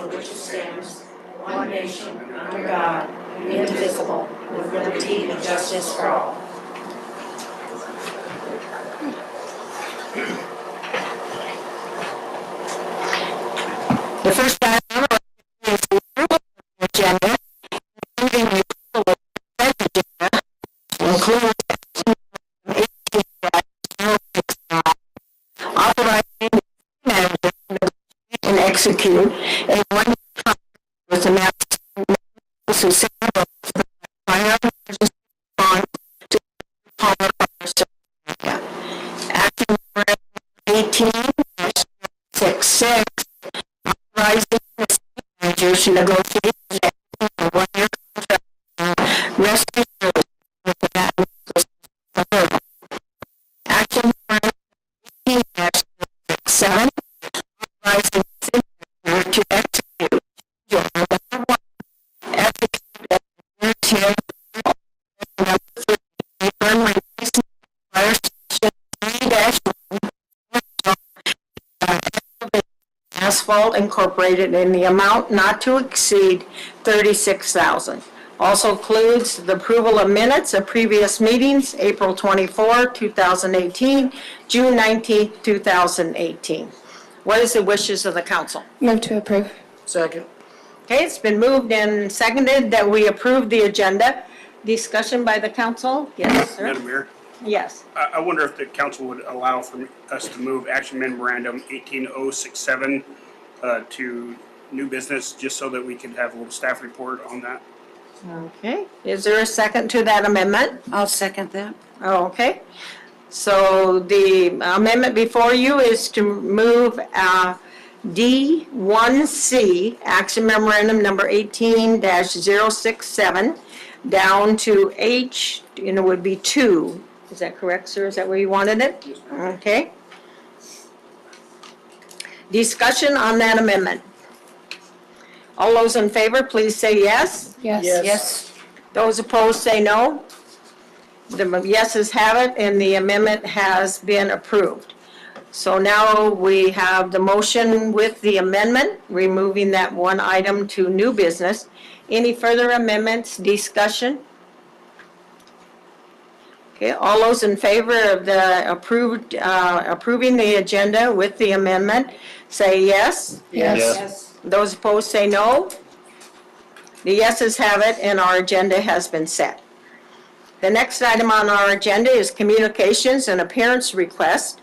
for which it stands, one nation, under God, indivisible, with liberty and justice for all. The first item is the approval of the agenda, including the approval of the consent agenda, including 18-065, authorizing the manager to negotiate and execute a one-year contract with the Massachusetts for fire emergency response to Palmer Fire Service. Action number 18-66, authorizing the city manager to negotiate and execute a one-year contract for rescue services with the Massachusetts Fire Service. Action number 18-67, authorizing the city manager to execute your number one, execute at the year 10, number 3, burn replacement fire station 3-1, Asphalt Incorporated in the amount not to exceed $36,000. Also includes the approval of minutes of previous meetings, April 24, 2018, June 19, 2018. What is the wishes of the council? Move to approve. Second. Okay, it's been moved and seconded that we approve the agenda. Discussion by the council? Yes, sir. Madam Mayor, Yes. I wonder if the council would allow for us to move action memorandum 18067 to new business, just so that we can have a little staff report on that. Okay. Is there a second to that amendment? I'll second that. Oh, okay. So the amendment before you is to move D1C, action memorandum number 18-067, down to H, and it would be 2. Is that correct, sir? Is that where you wanted it? Okay. Discussion on that amendment. All those in favor, please say yes. Yes. Yes. Those opposed, say no. The yeses have it, and the amendment has been approved. So now we have the motion with the amendment, removing that one item to new business. Any further amendments, discussion? Okay, all those in favor of the approving the agenda with the amendment, say yes. Yes. Those opposed, say no. The yeses have it, and our agenda has been set. The next item on our agenda is communications and appearance request.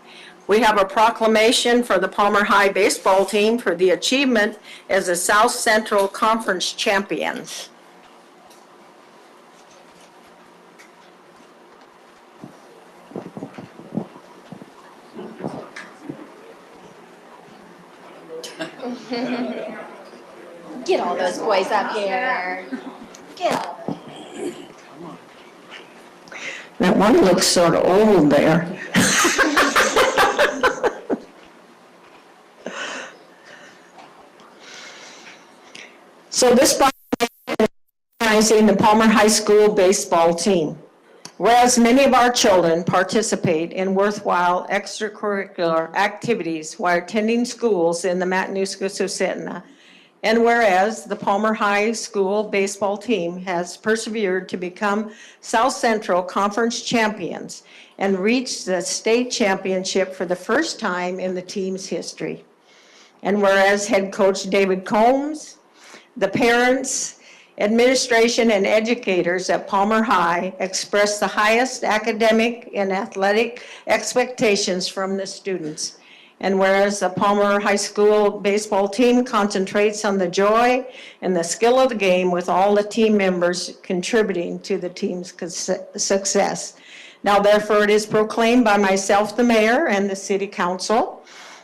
We have a proclamation for the Palmer High baseball team for the achievement as the South Central Conference champions. Get all those boys up here. Get all. That one looks sort of old there. So this proclamation is recognizing the Palmer High School baseball team. Whereas many of our children participate in worthwhile extracurricular activities while attending schools in the Matanuska-Susitna, and whereas the Palmer High School baseball team has persevered to become South Central Conference champions and reached the state championship for the first time in the team's history. And whereas head coach David Combs, the parents, administration, and educators at Palmer High express the highest academic and athletic expectations from the students. And whereas the Palmer High School baseball team concentrates on the joy and the skill of the game with all the team members contributing to the team's success. Now therefore it is proclaimed by myself, the mayor, and the city council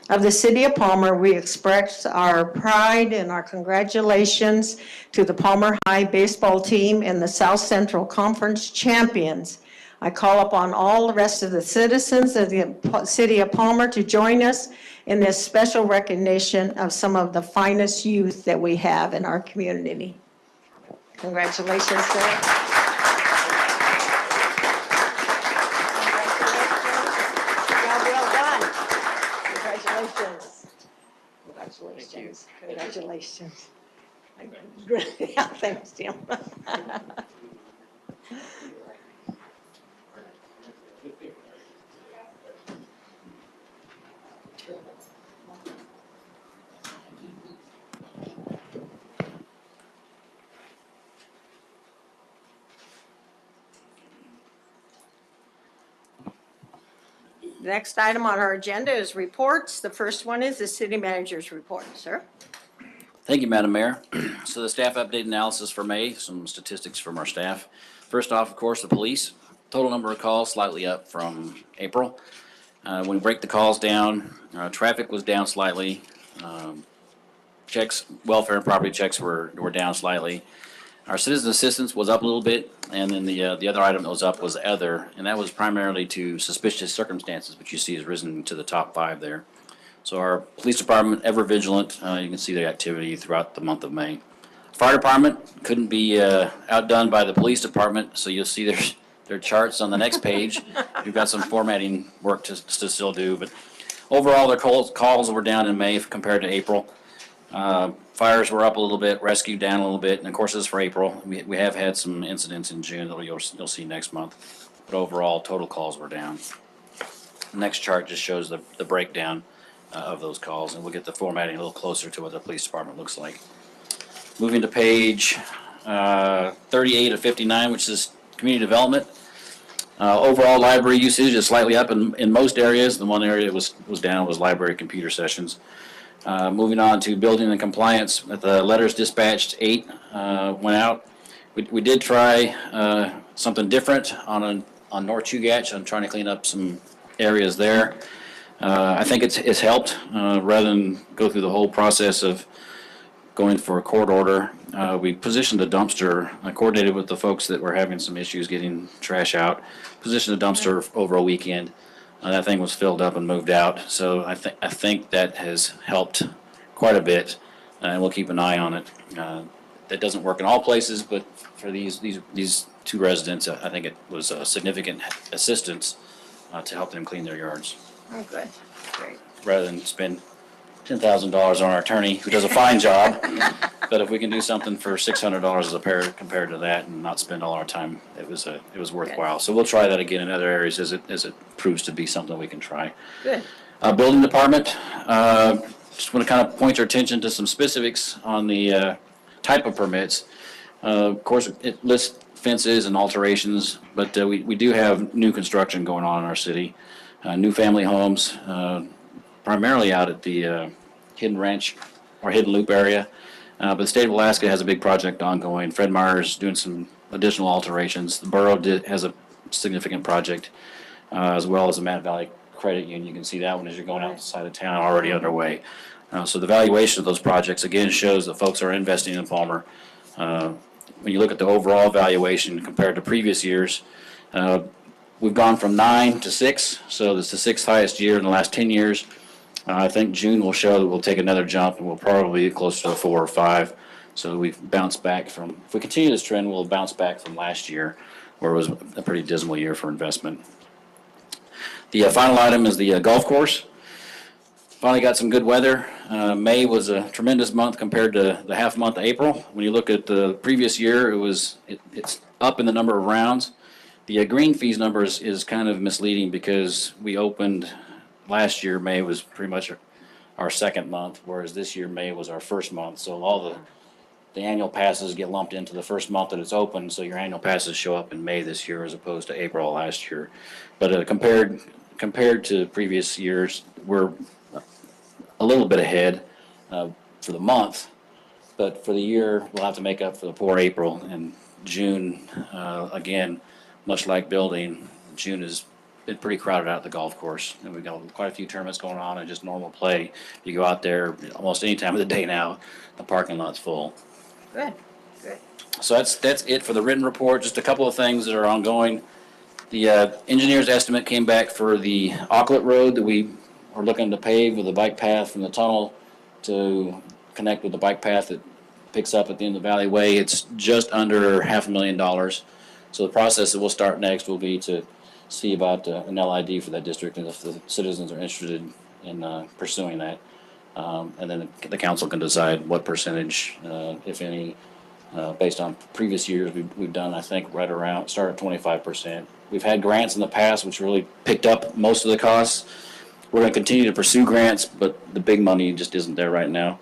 of the city of Palmer, we express our pride and our congratulations to the Palmer High baseball team and the South Central Conference champions. I call upon all the rest of the citizens of the city of Palmer to join us in this special recognition of some of the finest youth that we have in our community. Congratulations, sir. Congratulations. Congratulations. Yeah, thanks, Tim. The next item on our agenda is reports. The first one is the city manager's report, sir. Thank you, Madam Mayor. So the staff update analysis for May, some statistics from our staff. First off, of course, the police. Total number of calls slightly up from April. When we break the calls down, traffic was down slightly. Checks, welfare and property checks were down slightly. Our citizen assistance was up a little bit, and then the other item that was up was other, and that was primarily to suspicious circumstances, which you see has risen to the top 5 there. So our police department, ever vigilant. You can see the activity throughout the month of May. Fire department couldn't be outdone by the police department, so you'll see their charts on the next page. We've got some formatting work to still do, but overall their calls were down in May compared to April. Fires were up a little bit, rescue down a little bit, and of course this is for April. We have had some incidents in June that you'll see next month, but overall total calls were down. The next chart just shows the breakdown of those calls, and we'll get the formatting a little closer to what the police department looks like. Moving to page 38 of 59, which is community development. Overall library usage is slightly up in most areas. The one area that was down was library computer sessions. Moving on to building and compliance, the letters dispatched 8 went out. We did try something different on North Chugach. I'm trying to clean up some areas there. I think it's helped rather than go through the whole process of going for a court order. We positioned a dumpster. I coordinated with the folks that were having some issues getting trash out. Positioned a dumpster over a weekend. That thing was filled up and moved out. So I think that has helped quite a bit, and we'll keep an eye on it. That doesn't work in all places, but for these 2 residents, I think it was a significant assistance to help them clean their yards. Oh, good. Great. Rather than spend $10,000 on our attorney, who does a fine job. But if we can do something for $600 as a pair compared to that and not spend all our time, it was worthwhile. So we'll try that again in other areas as it proves to be something we can try. Good. Building department, just want to kind of point your attention to some specifics on the type of permits. Of course, it lists fences and alterations, but we do have new construction going on in our city. New family homes, primarily out at the Hidden Ranch or Hidden Loop area. But the state of Alaska has a big project ongoing. Fred Meyer's doing some additional alterations. The borough has a significant project, as well as the Matt Valley Credit Union. You can see that one as you're going outside of town, already underway. So the valuation of those projects, again, shows that folks are investing in Palmer. When you look at the overall valuation compared to previous years, we've gone from 9 to 6, so it's the 6th highest year in the last 10 years. I think June will show that we'll take another jump, and we'll probably be closer to a 4 or 5. So we've bounced back from, if we continue this trend, we'll bounce back from last year, where it was a pretty dismal year for investment. The final item is the golf course. Finally got some good weather. May was a tremendous month compared to the half month of April. When you look at the previous year, it's up in the number of rounds. The green fees numbers is kind of misleading because we opened last year. May was pretty much our second month, whereas this year May was our first month. So all the annual passes get lumped into the first month that it's open. So your annual passes show up in May this year as opposed to April last year. But compared to previous years, we're a little bit ahead for the month. But for the year, we'll have to make up for the poor April and June. Again, much like building, June has been pretty crowded out at the golf course. And we've got quite a few tournaments going on and just normal play. You go out there almost any time of the day now, the parking lot's full. Good. Good. So that's it for the written report. Just a couple of things that are ongoing. The engineer's estimate came back for the Aucklet Road that we are looking to pave with a bike path from the tunnel to connect with the bike path that picks up at the end of the Valley Way. It's just under $500,000. So the process that we'll start next will be to see about an LID for that district, and if the citizens are interested in pursuing that. And then the council can decide what percentage, if any, based on previous years, we've done, I think, right around, start at 25%. We've had grants in the past, which really picked up most of the costs. We're going to continue to pursue grants, but the big money just isn't there right now.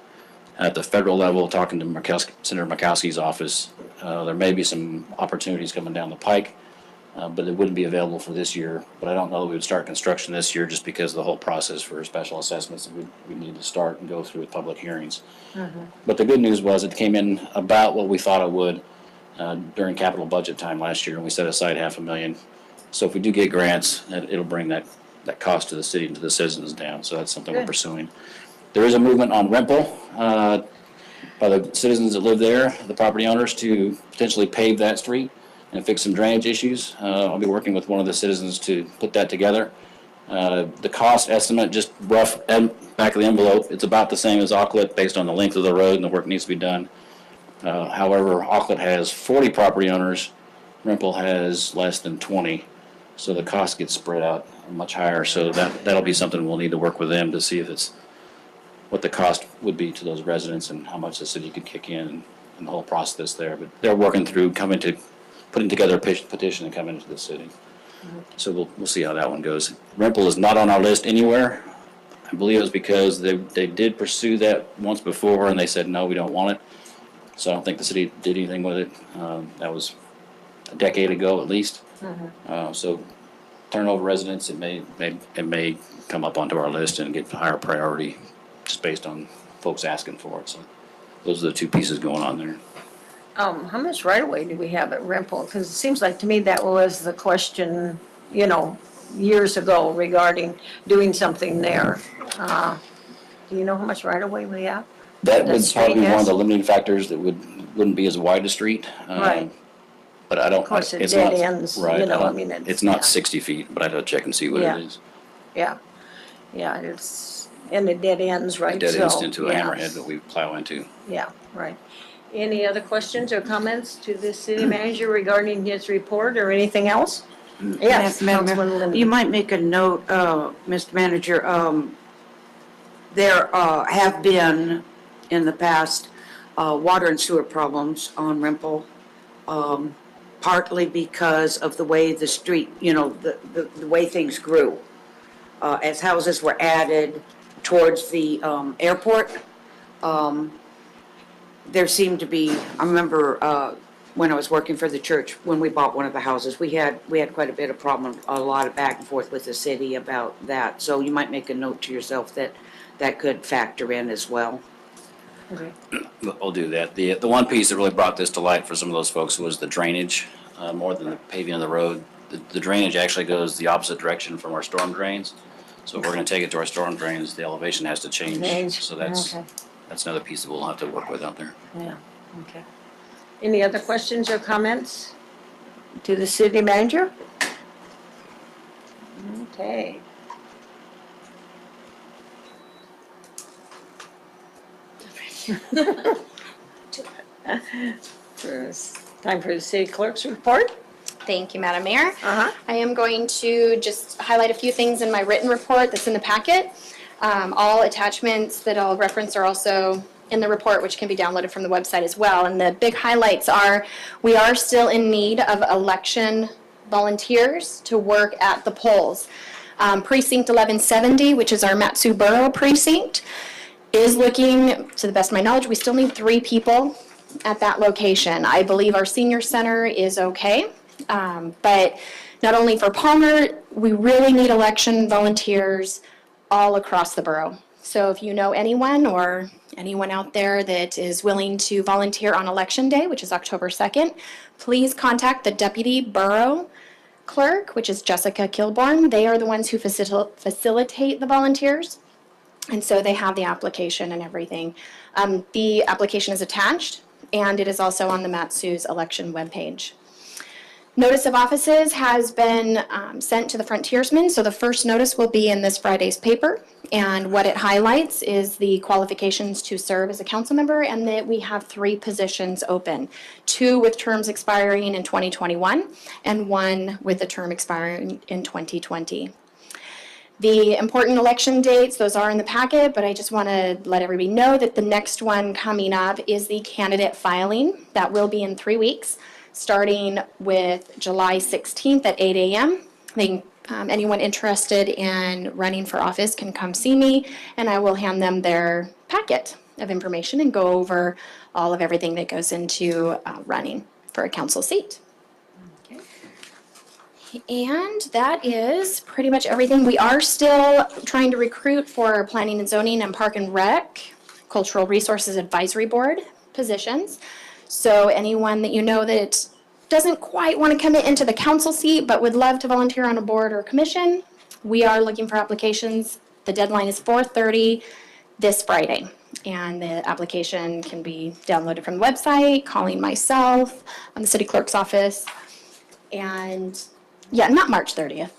At the federal level, talking to Senator Murkowski's office, there may be some opportunities coming down the pike, but it wouldn't be available for this year. But I don't know that we would start construction this year just because of the whole process for special assessments that we need to start and go through with public hearings. But the good news was it came in about what we thought it would during capital budget time last year, and we set aside $500,000. So if we do get grants, it'll bring that cost to the city and to the citizens down. So that's something we're pursuing. There is a movement on Rempel by the citizens that live there, the property owners, to potentially pave that street and fix some drainage issues. I'll be working with one of the citizens to put that together. The cost estimate, just rough back of the envelope, it's about the same as Auckland based on the length of the road and the work needs to be done. However, Auckland has 40 property owners, Rempel has less than 20. So the cost gets spread out much higher. So that'll be something we'll need to work with them to see if it's what the cost would be to those residents and how much the city could kick in and the whole process there. But they're working through putting together a petition and coming into the city. So we'll see how that one goes. Rempel is not on our list anywhere. I believe it was because they did pursue that once before and they said, no, we don't want it. So I don't think the city did anything with it. That was a decade ago at least. So turnover residents, it may come up onto our list and get higher priority just based on folks asking for it. So those are the two pieces going on there. How much right-of-way do we have at Rempel? Because it seems like to me that was the question, years ago regarding doing something there. Do you know how much right-of-way we have? That The would street probably be one of has? the limiting factors that wouldn't be as wide a street. Right. But I don't. Of course, it it's dead not- ends, Right. it's not yeah. 60 feet, but I'd have to check and see what Yeah. it is. Yeah, and it dead ends, right? Dead ends So, into a yeah. hammerhead that we plow into. Yeah, right. Any other questions or comments to the city manager regarding his report or anything else? Yes, Madam Councilman Mayor, Linden. you might make a note, Mr. Manager, there have been in the past water and sewer problems on Rempel, partly because of the way the street, the way things grew. As houses were added towards the airport, there seemed to be, I remember when I was working for the church, when we bought one of the houses, we had quite a bit of problem, a lot of back and forth with the city about that. So you might make a note to yourself that could factor in as well. Okay. I'll do that. The one piece that really brought this to light for some of those folks was the drainage, more than the paving of the road. The drainage actually goes the opposite direction from our storm drains. So if we're going to take it to our storm drains, the elevation has to change. So that's another piece that we'll have to work with out there. Yeah, okay. Any other questions or comments to the city manager? Okay. Time for the city clerk's report. Thank you, Madam Mayor. Uh-huh. I am going to just highlight a few things in my written report that's in the packet. All attachments that I'll reference are also in the report, which can be downloaded from the website as well. And the big highlights are, we are still in need of election volunteers to work at the polls. Precinct 1170, which is our Matsu Borough precinct, is looking, to the best of my knowledge, we still need 3 people at that location. I believe our senior center is okay. But not only for Palmer, we really need election volunteers all across the borough. So if you know anyone or anyone out there that is willing to volunteer on Election Day, which is October 2nd, please contact the Deputy Borough Clerk, which is Jessica Kilborn. They are the ones who facilitate the volunteers. And so they have the application and everything. The application is attached, and it is also on the Matsu's election webpage. Notice of offices has been sent to the frontiersmen, so the first notice will be in this Friday's paper. And what it highlights is the qualifications to serve as a council member, and that we have 3 positions open, 2 with terms expiring in 2021, and 1 with the term expiring in 2020. The important election dates, those are in the packet, but I just want to let everybody know that the next one coming up is the candidate filing. That will be in 3 weeks, starting with July 16th at 8 a.m. Anyone interested in running for office can come see me, and I will hand them their packet of information and go over all of everything that goes into running for a council seat. And that is pretty much everything. We are still trying to recruit for planning and zoning and park and rec, cultural resources advisory board positions. So anyone that you know that doesn't quite want to commit into the council seat but would love to volunteer on a board or commission, we are looking for applications. The deadline is 4:30 this Friday. And the application can be downloaded from the website, calling myself on the city clerk's office. And yeah, not March 30th.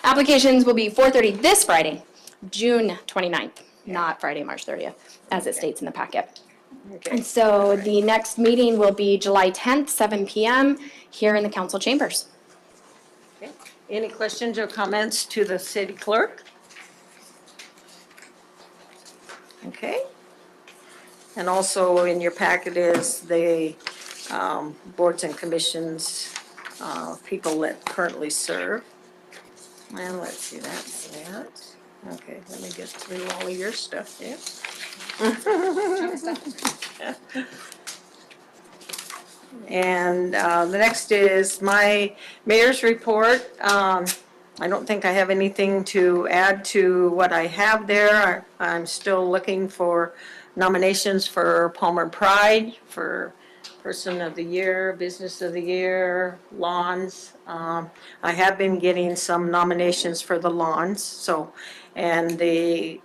Applications will be 4:30 this Friday, June 29th, not Friday, March 30th, as it states in the packet. And so the next meeting will be July 10th, 7 p.m. here in the council chambers. Okay. Any questions or comments to the city clerk? Okay. And also in your packet is the boards and commissions, people that currently serve. And let's see, that's that. Okay, let me get through all of your stuff here. And the next is my mayor's report. I don't think I have anything to add to what I have there. I'm still looking for nominations for Palmer Pride, for Person of the Year, Business of the Year, Lawns. I have been getting some nominations for the lawns, so, and the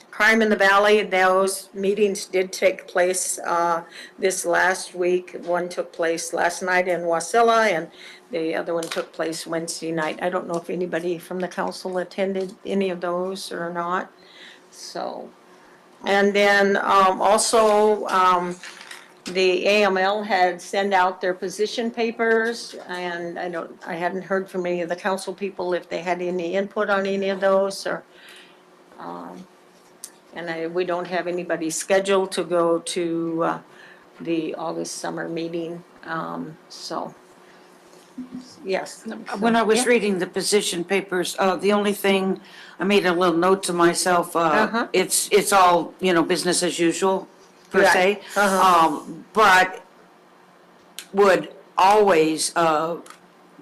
Crime in the Valley, those meetings did take place this last week. One took place last night in Wasilla, and the other one took place Wednesday night. I don't know if anybody from the council attended any of those or not, so. And then also, the AML had sent out their position papers, and I hadn't heard from any of the council people if they had any input on any of those, or, and we don't have anybody scheduled to go to the August summer meeting, so, yes. When I was Yeah. reading the position papers, the only thing, I made a little note to myself, it's all, business as usual, per Right. se. But would always,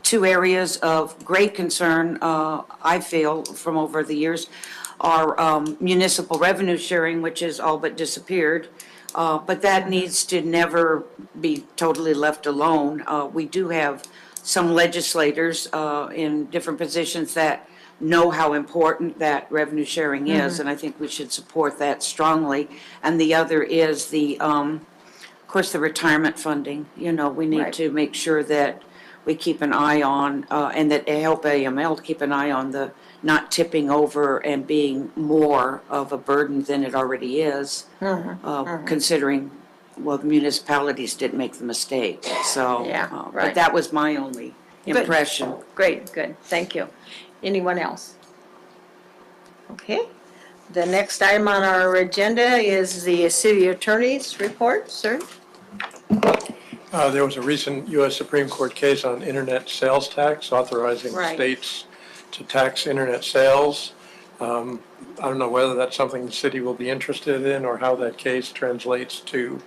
two areas of great concern, I feel, from over the years, are municipal revenue sharing, which has all but disappeared. But that needs to never be totally left alone. We do have some legislators in different positions that know how important that revenue sharing is, and I think we should support that strongly. And the other is of course, the retirement funding. We need Right. to make sure that we keep an eye on, and that help AML to keep an eye on the not tipping over and being more of a burden than it already is, considering, well, the municipalities didn't make the mistake, so. Yeah, But right. that was my only impression. Great, good, thank you. Anyone else? Okay, the next item on our agenda is the city attorney's report, sir. There was a recent U.S. Supreme Court case on internet sales tax authorizing Right. states to tax internet sales. I don't know whether that's something the city will be interested in or how that case translates to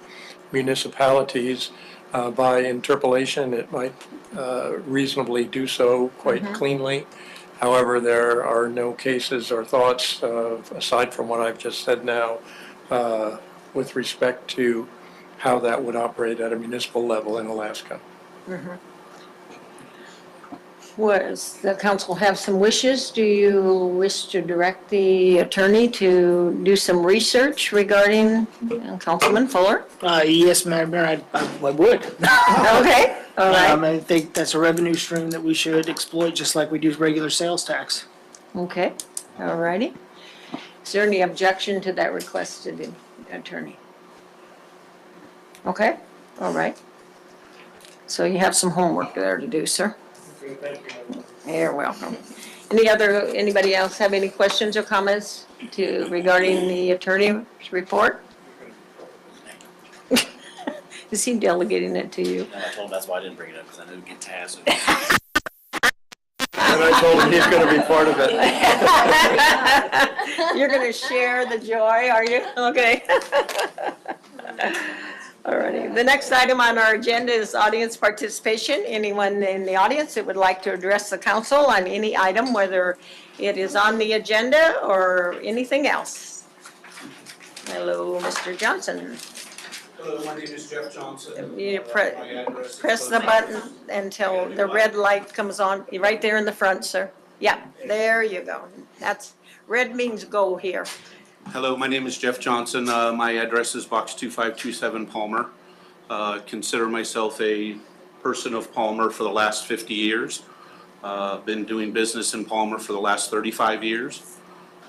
municipalities. By interpolation, it might reasonably do so quite cleanly. However, there are no cases or thoughts, aside from what I've just said now, with respect to how that would operate at a municipal level in Alaska. Does the council have some wishes? Do you wish to direct the attorney to do some research regarding Councilman Fuller? Yes, Madam Mayor, I would. Okay, all right, I think that's a revenue stream that we should exploit just like we do regular sales tax. okay, all righty. Is there any objection to that request to the attorney? Okay, all right. So you have some homework there to do, sir. You're welcome. Anybody else have any questions or comments regarding the attorney's report? Is he delegating it to you? No, I told him that's why I didn't bring it up, because I knew it'd get tasked. And I told him he's going to be part of it. You're going to share the joy, are you? Okay. All righty. The next item on our agenda is audience participation. Anyone in the audience that would like to address the council on any item, whether it is on the agenda or anything else? Hello, Mr. Johnson. Hello, my name is Jeff Johnson. You My address is press the button until the red light comes on, right there in the front, sir. Yeah, there you go. Red means go here. Hello, my name is Jeff Johnson. My address is Box 2527 Palmer. Consider myself a person of Palmer for the last 50 years. Been doing business in Palmer for the last 35 years.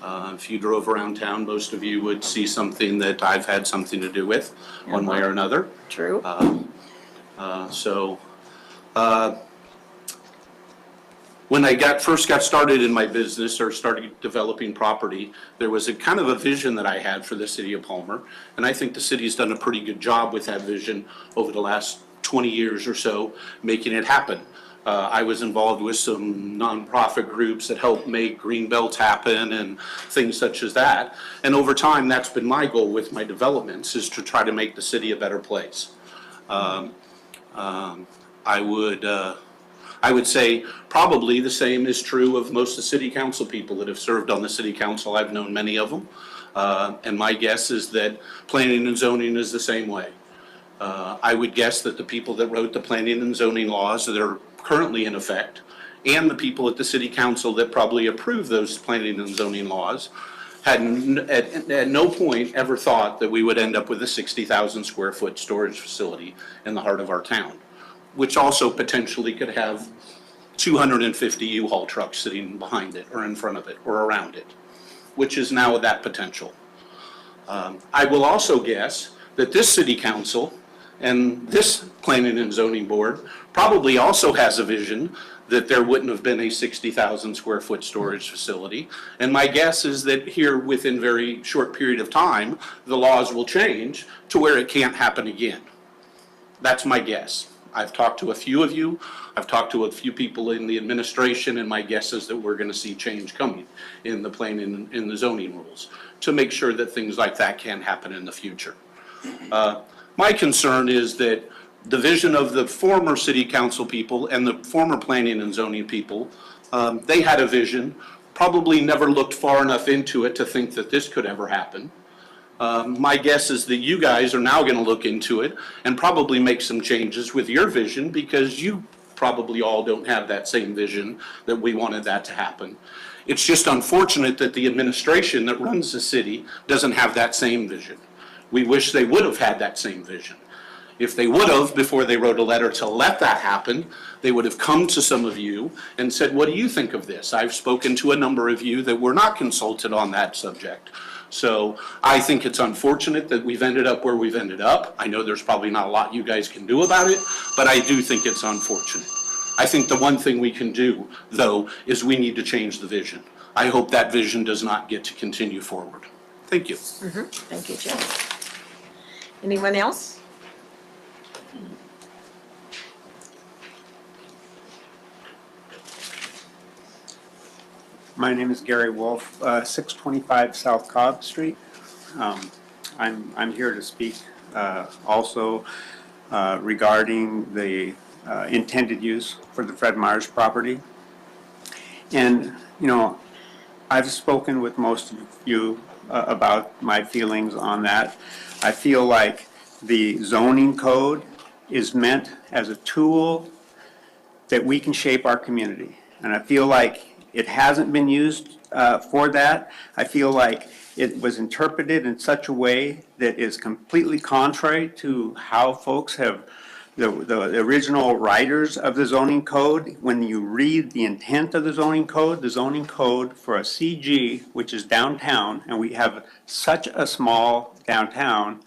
If you drove around town, most of you would see something that I've had something to do with, one way or another. True. When I first got started in my business or started developing property, there was a kind of a vision that I had for the city of Palmer. And I think the city's done a pretty good job with that vision over the last 20 years or so, making it happen. I was involved with some nonprofit groups that helped make green belts happen and things such as that. And over time, that's been my goal with my developments, is to try to make the city a better place. I would say probably the same is true of most of the city council people that have served on the city council. I've known many of them. And my guess is that planning and zoning is the same way. I would guess that the people that wrote the planning and zoning laws that are currently in effect, and the people at the city council that probably approve those planning and zoning laws, had at no point ever thought that we would end up with a 60,000 square foot storage facility in the heart of our town, which also potentially could have 250 U-Haul trucks sitting behind it or in front of it or around it, which is now that potential. I will also guess that this city council and this planning and zoning board probably also has a vision that there wouldn't have been a 60,000 square foot storage facility. And my guess is that here within very short period of time, the laws will change to where it can't happen again. That's my guess. I've talked to a few of you. I've talked to a few people in the administration, and my guess is that we're going to see change coming in the planning and in the zoning rules to make sure that things like that can't happen in the future. My concern is that the vision of the former city council people and the former planning and zoning people, they had a vision, probably never looked far enough into it to think that this could ever happen. My guess is that you guys are now going to look into it and probably make some changes with your vision, because you probably all don't have that same vision that we wanted that to happen. It's just unfortunate that the administration that runs the city doesn't have that same vision. We wish they would have had that same vision. If they would have, before they wrote a letter to let that happen, they would have come to some of you and said, what do you think of this? I've spoken to a number of you that were not consulted on that subject. So I think it's unfortunate that we've ended up where we've ended up. I know there's probably not a lot you guys can do about it, but I do think it's unfortunate. I think the one thing we can do, though, is we need to change the vision. I hope that vision does not get to continue forward. Thank you. Thank you, Jeff. Anyone else? My name is Gary Wolf, 625 South Cobb Street. I'm here to speak also regarding the intended use for the Fred Meyers property. And, you know, I've spoken with most of you about my feelings on that. I feel like the zoning code is meant as a tool that we can shape our community. And I feel like it hasn't been used for that. I feel like it was interpreted in such a way that is completely contrary to how folks have, the original writers of the zoning code. When you read the intent of the zoning code for a CG, which is downtown, and we have such a small downtown,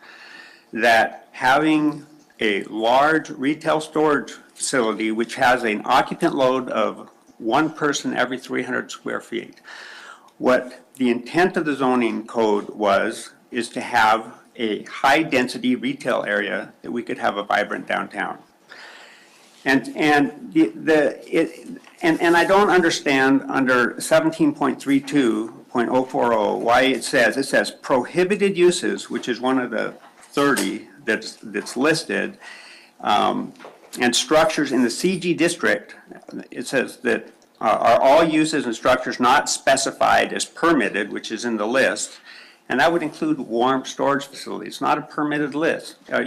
that having a large retail storage facility which has an occupant load of one person every 300 square feet. What the intent of the zoning code is to have a high-density retail area that we could have a vibrant downtown. And I don't understand under 17.32.040 why it says prohibited uses, which is one of the 30 that's listed, and structures in the CG district. It says that are all uses and structures not specified as permitted, which is in the list, and that would include warm storage facilities. It's not a permitted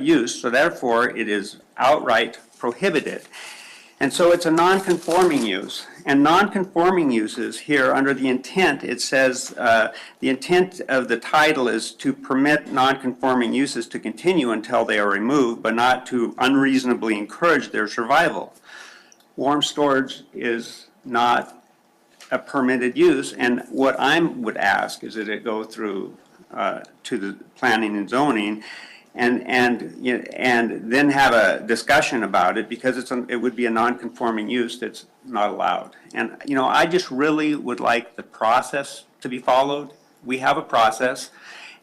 use, so therefore it is outright prohibited. And so it's a non-conforming use. And non-conforming uses here, under the intent, it says the intent of the title is to permit non-conforming uses to continue until they are removed, but not to unreasonably encourage their survival. Warm storage is not a permitted use, and what I would ask is that it go through to the planning and zoning, and then have a discussion about it, because it would be a non-conforming use that's not allowed. And I just really would like the process to be followed. We have a process,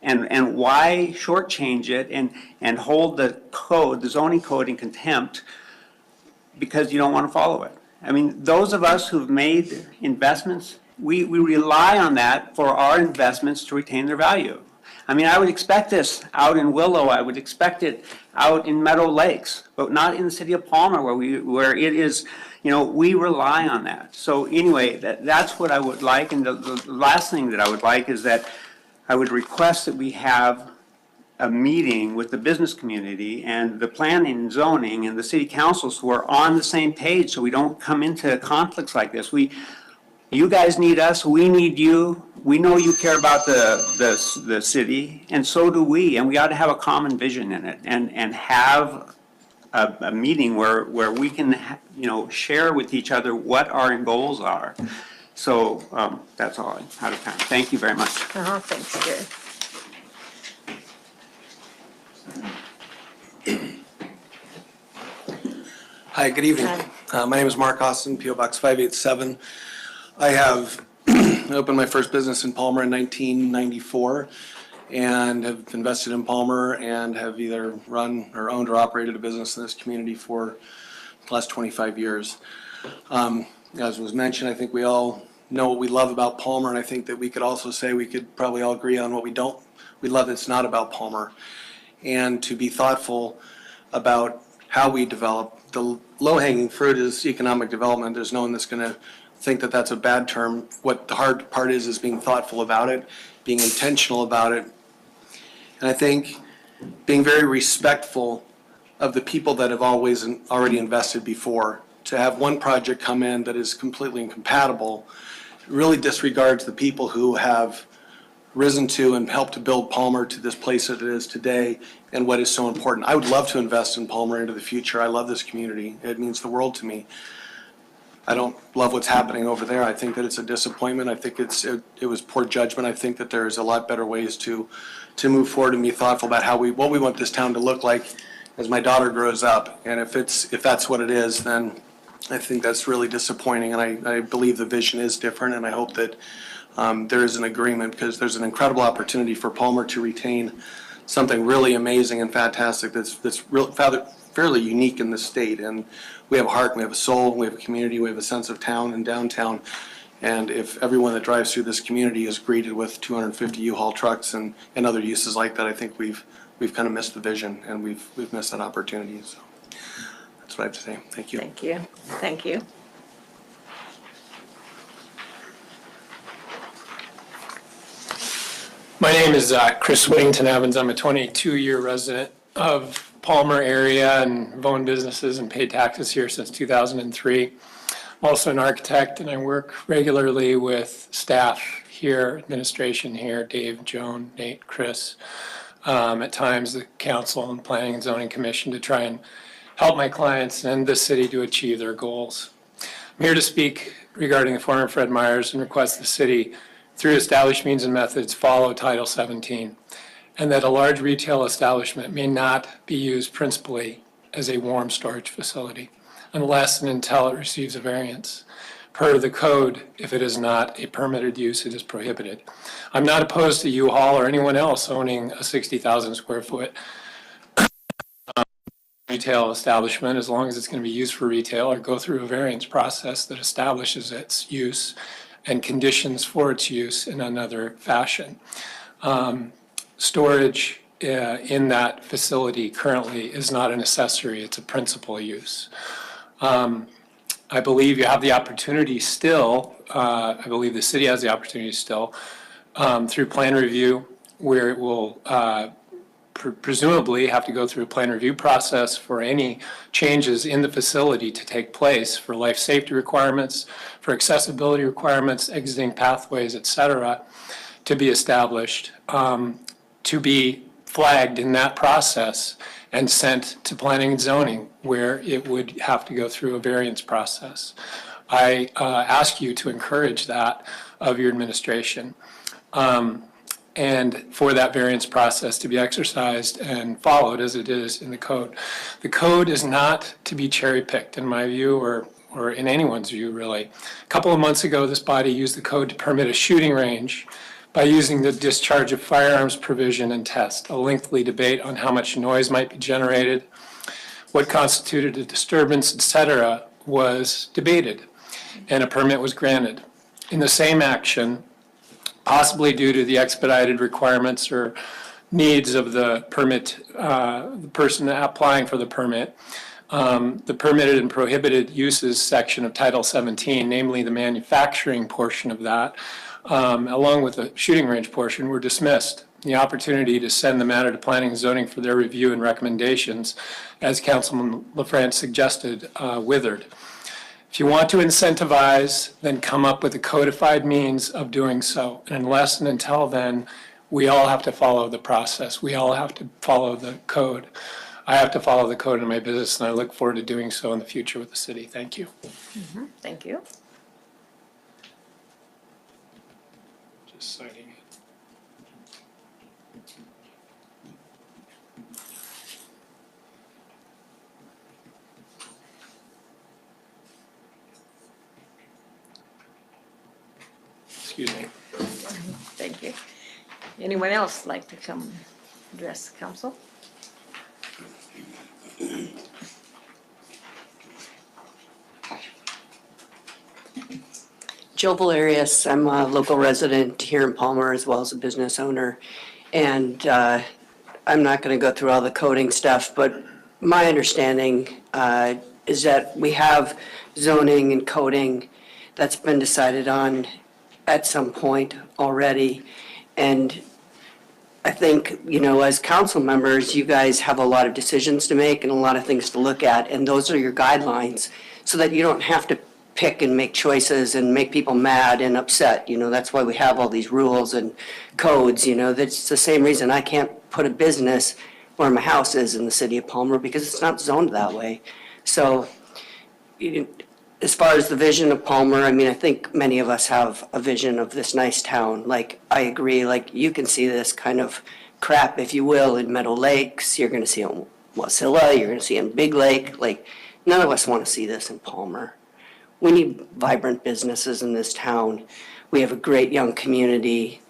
and why shortchange it and hold the zoning code in contempt because you don't want to follow it? I mean, those of us who've made investments, we rely on that for our investments to retain their value. I mean, I would expect this out in Willow, I would expect it out in Meadow Lakes, but not in the city of Palmer where it is, we rely on that. So anyway, that's what I would like, and the last thing that I would like is that I would request that we have a meeting with the business community and the planning and zoning and the city councils who are on the same page, so we don't come into conflicts like this. You guys need us, we need you. We know you care about the city, and so do we, and we ought to have a common vision in it and have a meeting where we can, share with each other what our goals are. So that's all I have time. Thank you very much. Thanks, Gary. Hi, good evening. My name is Mark Austin, P.O. Box 587. I have opened my first business in Palmer in 1994 and have invested in Palmer and have either run or owned or operated a business in this community for the last 25 years. As was mentioned, I think we all know what we love about Palmer, and I think that we could also say we could probably all agree on what we love that's not about Palmer, and to be thoughtful about how we develop. The low-hanging fruit is economic development. There's no one that's going to think that that's a bad term. What the hard part is being thoughtful about it, being intentional about it, and I think being very respectful of the people that have already invested before. To have one project come in that is completely incompatible really disregards the people who have risen to and helped to build Palmer to this place that it is today and what is so important. I would love to invest in Palmer into the future. I love this community. It means the world to me. I don't love what's happening over there. I think that it's a disappointment. I think it was poor judgment. I think that there's a lot better ways to move forward and be thoughtful about what we want this town to look like as my daughter grows up. And if that's what it is, then I think that's really disappointing. And I believe the vision is different, and I hope that there is an agreement, because there's an incredible opportunity for Palmer to retain something really amazing and fantastic that's fairly unique in the state. And we have a heart, we have a soul, we have a community, we have a sense of town and downtown. And if everyone that drives through this community is greeted with 250 U-Haul trucks and other uses like that, I think we've kind of missed the vision, and we've missed that opportunity. So that's what I have to say. Thank you. Thank you. Thank you. My name is Chris Whittington Evans. I'm a 22-year resident of Palmer area and have owned businesses and paid taxes here since 2003. I'm also an architect, and I work regularly with staff here, administration here, Dave, Joan, Nate, Chris, at times the council and planning and zoning commission, to try and help my clients and the city to achieve their goals. I'm here to speak regarding the former Fred Meyers and request the city, through established means and methods, follow Title 17, and that a large retail establishment may not be used principally as a warm storage facility. unless and until it receives a variance. Per the code, if it is not a permitted use, it is prohibited. I'm not opposed to U-Haul or anyone else owning a 60,000 square foot retail establishment, as long as it's going to be used for retail, or go through a variance process that establishes its use and conditions for its use in another fashion. Storage in that facility currently is not an accessory, it's a principal use. I believe you have the opportunity still, I believe the city has the opportunity still, through plan review, where it will presumably have to go through a plan review process for any changes in the facility to take place, for life safety requirements, for accessibility requirements, exiting pathways, et cetera, to be established, to be flagged in that process and sent to planning and zoning, where it would have to go through a variance process. I ask you to encourage that of your administration. And for that variance process to be exercised and followed as it is in the code. The code is not to be cherry-picked, in my view, or in anyone's view, really. A couple of months ago, this body used the code to permit a shooting range by using the discharge of firearms provision and test. A lengthy debate on how much noise might be generated, what constituted a disturbance, et cetera, was debated, and a permit was granted. In the same action, possibly due to the expedited requirements or needs of the permit, the person applying for the permit, the permitted and prohibited uses section of Title 17, namely the manufacturing portion of that, along with the shooting range portion, were dismissed. The opportunity to send the matter to planning and zoning for their review and recommendations, as Councilman LaFrance suggested, withered. If you want to incentivize, then come up with a codified means of doing so. And unless and until then, we all have to follow the process. We all have to follow the code. I have to follow the code in my business, and I look forward to doing so in the future with the city. Thank you. Thank you. Just citing it. Excuse me. Thank you. Anyone else like to come address the council? Jill Valerius, I'm a local resident here in Palmer as well as a business owner. And I'm not going to go through all the coding stuff, but my understanding is that we have zoning and coding that's been decided on at some point already. And I think, you know, as council members, you guys have a lot of decisions to make and a lot of things to look at, and those are your guidelines, so that you don't have to pick and make choices and make people mad and upset. You know, that's why we have all these rules and codes. You know, that's the same reason I can't put a business where my house is in the city of Palmer, because it's not zoned that way. So as far as the vision of Palmer, I mean, I think many of us have a vision of this nice town. Like, I agree, like, you can see this kind of crap, if you will, in Meadow Lakes. You're gonna see it in Wasilla, you're gonna see it in Big Lake. Like, none of us wanna see this in Palmer. We need vibrant businesses in this town. We have a great young community,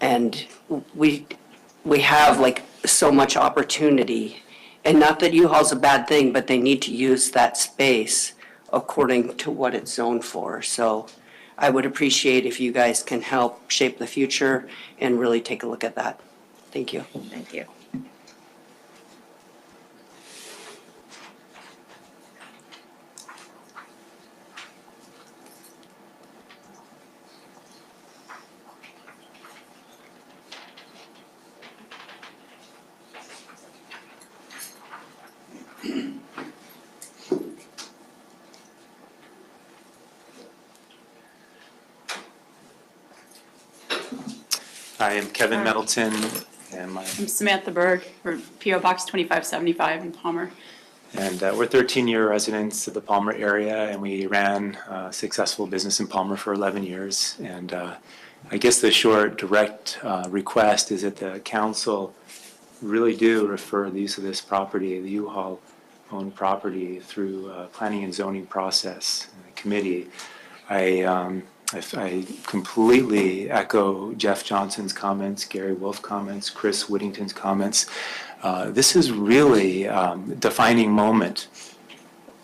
and we have like so much opportunity. And not that U-Haul's a bad thing, but they need to use that space according to what it's zoned for. So I would appreciate if you guys can help shape the future and really take a look at that. Thank you. Thank you. I am Kevin Middleton, and I'm Samantha Berg, for P.O. Box 2575 in Palmer. we're 13-year residents of the Palmer area, and we ran a successful business in Palmer for 11 years. And I guess the short, direct request is that the council really do refer the use of this property, the U-Haul owned property through a planning and zoning process committee. I completely echo Jeff Johnson's comments, Gary Wolf comments, Chris Whittington's comments. This is really a defining moment.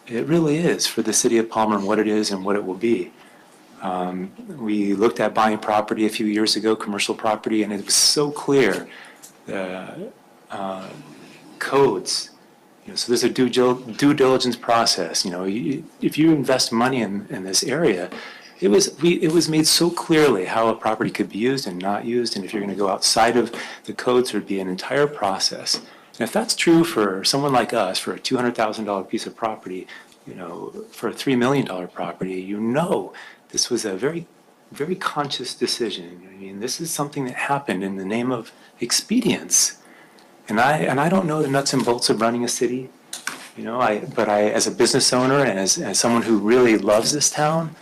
It really is for the city of Palmer and what it is and what it will be. We looked at buying property a few years ago, commercial property, and it was so clear. The codes, so there's a due diligence process. If you invest money in this area, it was made so clearly how a property could be used and not used, and if you're going to go outside of the codes, there'd be an entire process. And if that's true for someone like us, for a $200,000 piece of property, for a $3 million property, this was a very, very conscious decision. I mean, this is something that happened in the name of expedience. And I don't know the nuts and bolts of running a city, but as a business owner and as someone who really loves this town,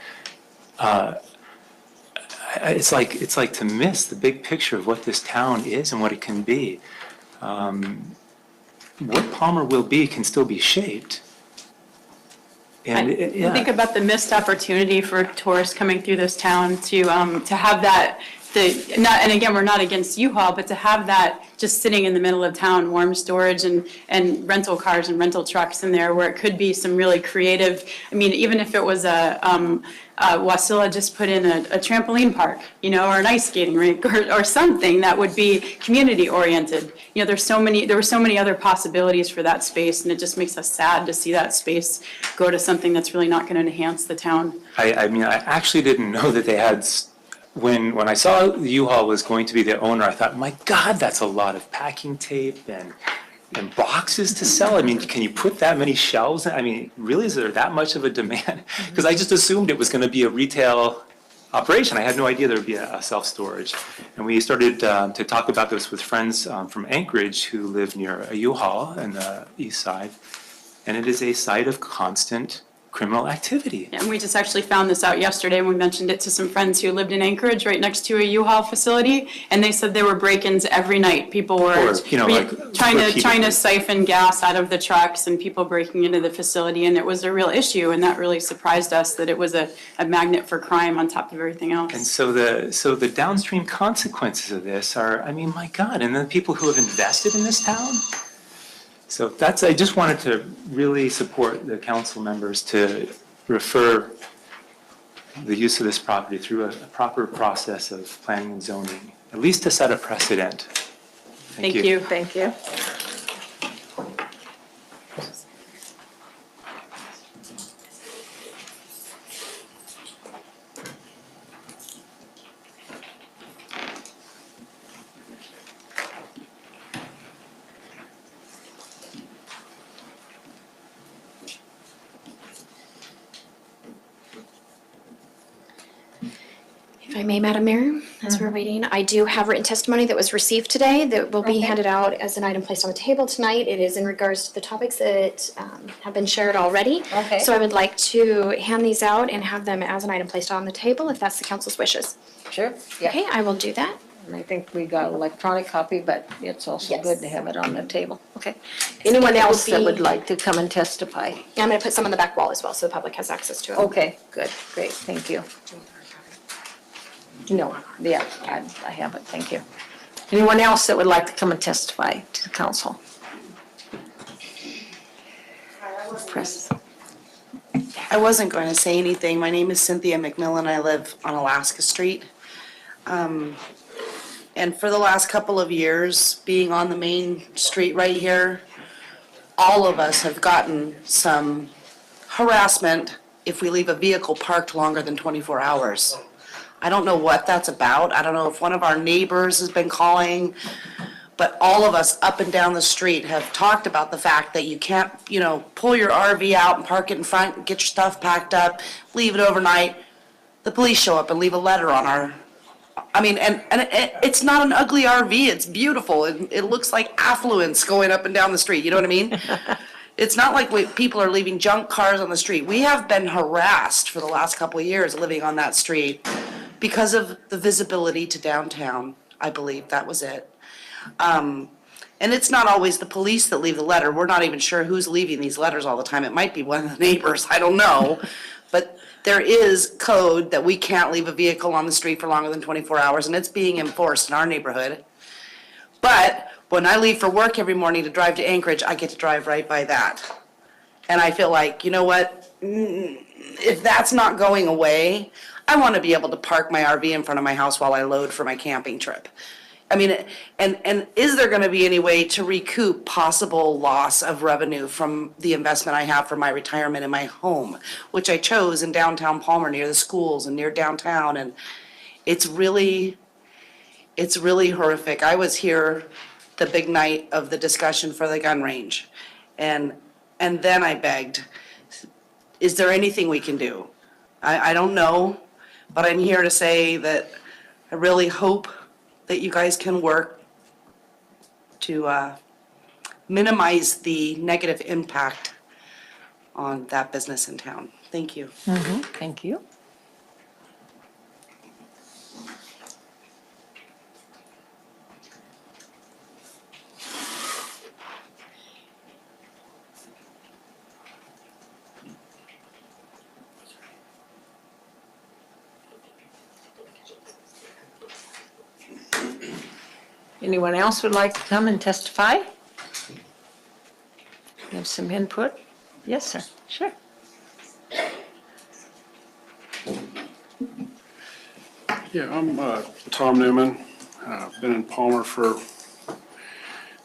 it's like to miss the big picture of what this town is and what it can be. What Palmer will be can still be shaped. And Think about the missed opportunity for tourists coming through this town to have that, and again, we're not against U-Haul, but to have that just sitting in the middle of town, warm storage and rental cars and rental trucks in there where it could be some really creative, even if it was Wasilla just put in a trampoline park, or an ice skating rink or something that would be community oriented. There were so many other possibilities for that space, and it just makes us sad to see that space go to something that's really not going to enhance the town. I actually didn't know that they had, when I saw U-Haul was going to be the owner, I thought, my God, that's a lot of packing tape and boxes to sell. Can you put that many shelves? Really, is there that much of a demand? Because I just assumed it was going to be a retail operation. I had no idea there would be a self-storage. And we started to talk about this with friends from Anchorage who live near a U-Haul on the east side. And it is a site of constant criminal activity. And we just actually found this out yesterday, and we mentioned it to some friends who lived in Anchorage right next to a U-Haul facility, and they said there were break-ins every night. People were trying to siphon gas out of the trucks and people breaking into the facility, and it was a real issue, and that really surprised us that it was a magnet for crime on top of everything else. And so the downstream consequences of this are, my God, and the people who have invested in this town. So I just wanted to really support the council members to refer the use of this property through a proper process of planning and zoning, at least to set a precedent. Thank you. Thank you. If I may, Madam Mayor, as we're waiting, I do have written testimony that was received today that will be handed out as an item placed on the table tonight. It is in regards to the topics that have been shared already. Okay. So I would like to hand these out and have them as an item placed on the table if that's the council's wishes. Sure. Yeah. Okay, I will do that. And I think we got an electronic copy, but it's also Yes. good to have it on the table. Okay. Anyone It will else that be- would like to come and testify? I'm going to put some on the back wall as well so the public has access to it. Okay, good, great, thank you. No, yeah, I have it, thank you. Anyone else that would like to come and testify to the council? Press. I wasn't going to say anything. My name is Cynthia McMillan. I live on Alaska Street. And for the last couple of years, being on the main street right here, all of us have gotten some harassment if we leave a vehicle parked longer than 24 hours. I don't know what that's about. I don't know if one of our neighbors has been calling, but all of us up and down the street have talked about the fact that you can't, pull your RV out and park it in front, get your stuff packed up, leave it overnight. The police show up and leave a letter on our, it's not an ugly RV, it's beautiful. It looks like affluence going up and down the street, you know what I mean? It's not like people are leaving junk cars on the street. We have been harassed for the last couple of years living on that street because of the visibility to downtown. I believe that was it. And it's not always the police that leave the letter. We're not even sure who's leaving these letters all the time. It might be one of the neighbors, I don't know. But there is code that we can't leave a vehicle on the street for longer than 24 hours, and it's being enforced in our neighborhood. But when I leave for work every morning to drive to Anchorage, I get to drive right by that. And I feel like, you know what? If that's not going away, I want to be able to park my RV in front of my house while I load for my camping trip. I mean, and is there going to be any way to recoup possible loss of revenue from the investment I have for my retirement in my home, which I chose in downtown Palmer near the schools and near downtown, and it's really horrific. I was here the big night of the discussion for the gun range, and then I begged, is there anything we can do? I don't know, but I'm here to say that I really hope that you guys can work to minimize the negative impact on that business in town. Thank you. Thank you. Anyone else would like to come and testify? You have some input? Yes, sir. Sure. Yeah, I'm Tom Newman. Been in Palmer for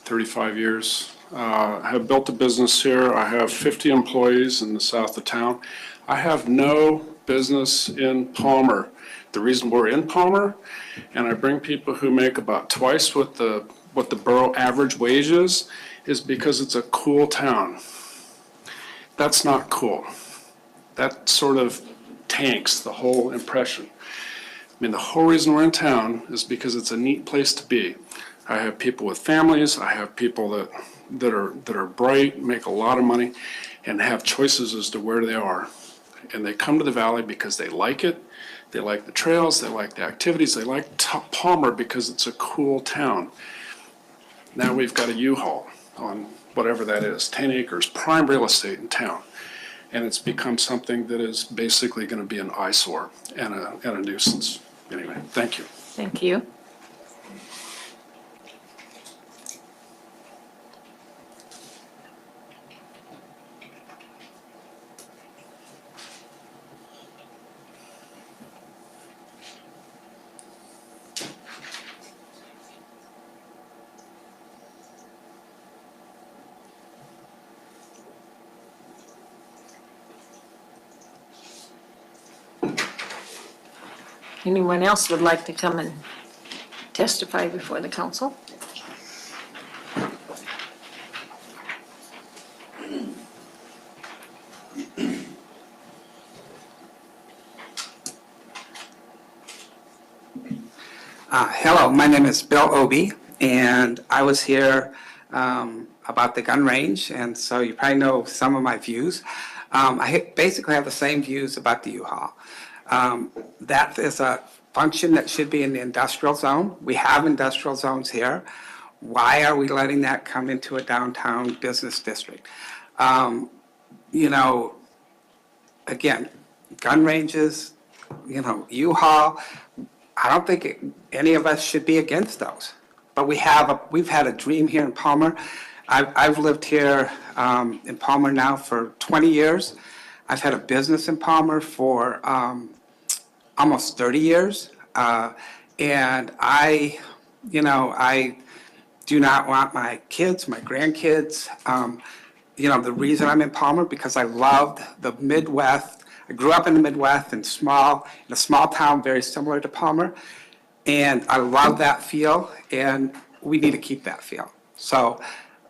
35 years. Have built a business here. I have 50 employees in the south of town. I have no business in Palmer. The reason we're in Palmer, and I bring people who make about twice what the borough average wage is because it's a cool town. That's not cool. That sort of tanks the whole impression. I mean, the whole reason we're in town is because it's a neat place to be. I have people with families. I have people that are bright, make a lot of money, and have choices as to where they are. And they come to the valley because they like it. They like the trails. They like the activities. They like Palmer because it's a cool town. Now we've got a U-Haul on whatever that is, 10 acres, prime real estate in town. And it's become something that is basically going to be an eyesore and a nuisance. Anyway, thank you. Thank you. Anyone else would like to come and testify before the council? Hello, my name is Bill Obie, and I was here about the gun range, and so you probably know some of my views. I basically have the same views about the U-Haul. That is a function that should be in the industrial zone. We have industrial zones here. Why are we letting that come into a downtown business district? You know, again, gun ranges, you know, U-Haul, I don't think any of us should be against those. But we've had a dream here in Palmer. I've lived here in Palmer now for 20 years. I've had a business in Palmer for almost 30 years. And I do not want my kids, my grandkids, you know, the reason I'm in Palmer, because I loved the Midwest. I grew up in the Midwest in a small town very similar to Palmer. And I love that feel, and we need to keep that feel. So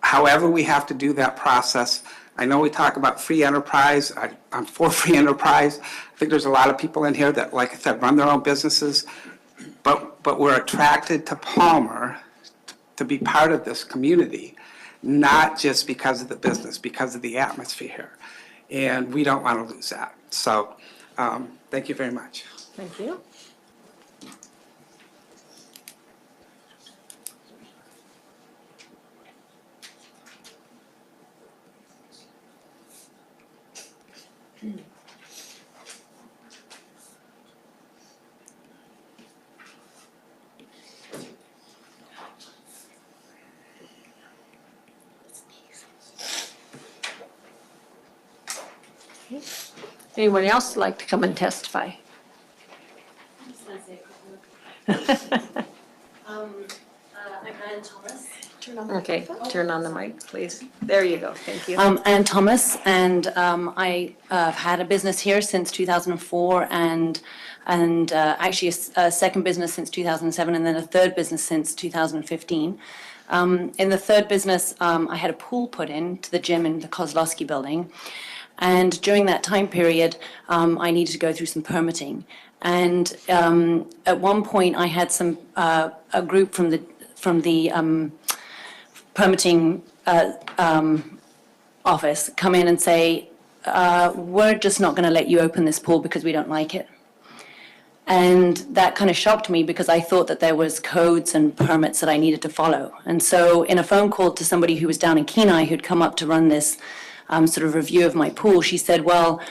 however we have to do that process, I know we talk about free enterprise. I'm for free enterprise. I think there's a lot of people in here that, like I said, run their own businesses, but we're attracted to Palmer to be part of this community, not just because of the business, because of the atmosphere here. And we don't want to lose that. So thank you very much. Thank you. Anyone else like to come and testify? I'm Ann Thomas. Okay, turn on the mic, please. There you go, thank you. Ann Thomas, and I have had a business here since 2004, and actually a second business since 2007, and then a third business since 2015. In the third business, I had a pool put in to the gym in the Kozlowski building, and during that time period, I needed to go through some permitting. And at one point, I had a group from the permitting office come in and say, we're just not going to let you open this pool because we don't like it. And that kind of shocked me because I thought that there was codes and permits that I needed to follow. And so in a phone call to somebody who was down in Kenai who'd come up to run this sort of review of my pool, she said, well,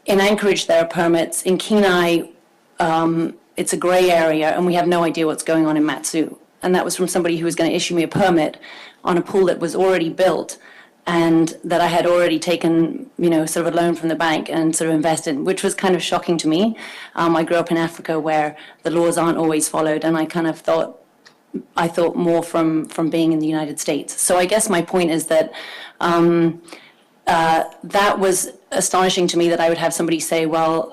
in Anchorage there are permits. In Kenai, it's a gray area and we have no idea what's going on in Matsu. And that was from somebody who was going to issue me a permit on a pool that was already built and that I had already taken, sort of a loan from the bank and sort of invested in, which was kind of shocking to me. I grew up in Africa where the laws aren't always followed, and I kind of thought more from being in the United States. So I guess my point is that that was astonishing to me that I would have somebody say, well,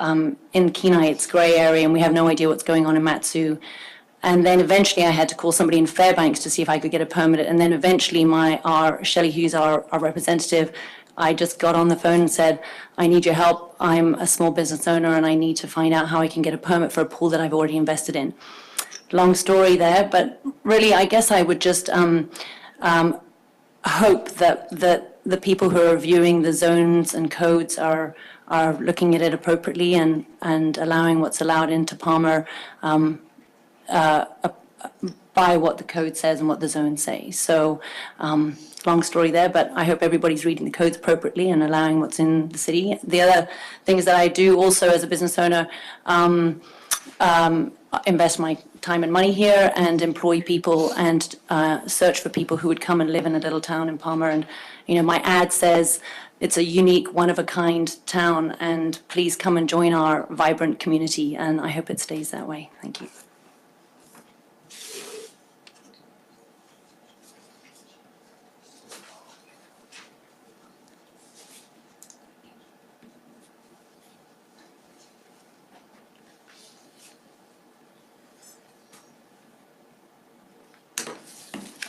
in Kenai it's gray area and we have no idea what's going on in Matsu. And then eventually I had to call somebody in Fairbanks to see if I could get a permit. And then eventually Shelley Hughes, our representative, I just got on the phone and said, I need your help. I'm a small business owner and I need to find out how I can get a permit for a pool that I've already invested in. Long story there, but really I guess I would just hope that the people who are reviewing the zones and codes are looking at it appropriately and allowing what's allowed into Palmer by what the code says and what the zones say. So, long story there, but I hope everybody's reading the codes appropriately and allowing what's in the city. The other things that I do also as a business owner, invest my time and money here and employ people and search for people who would come and live in a little town in Palmer. And, my ad says it's a unique, one-of-a-kind town, and please come and join our vibrant community, and I hope it stays that way. Thank you.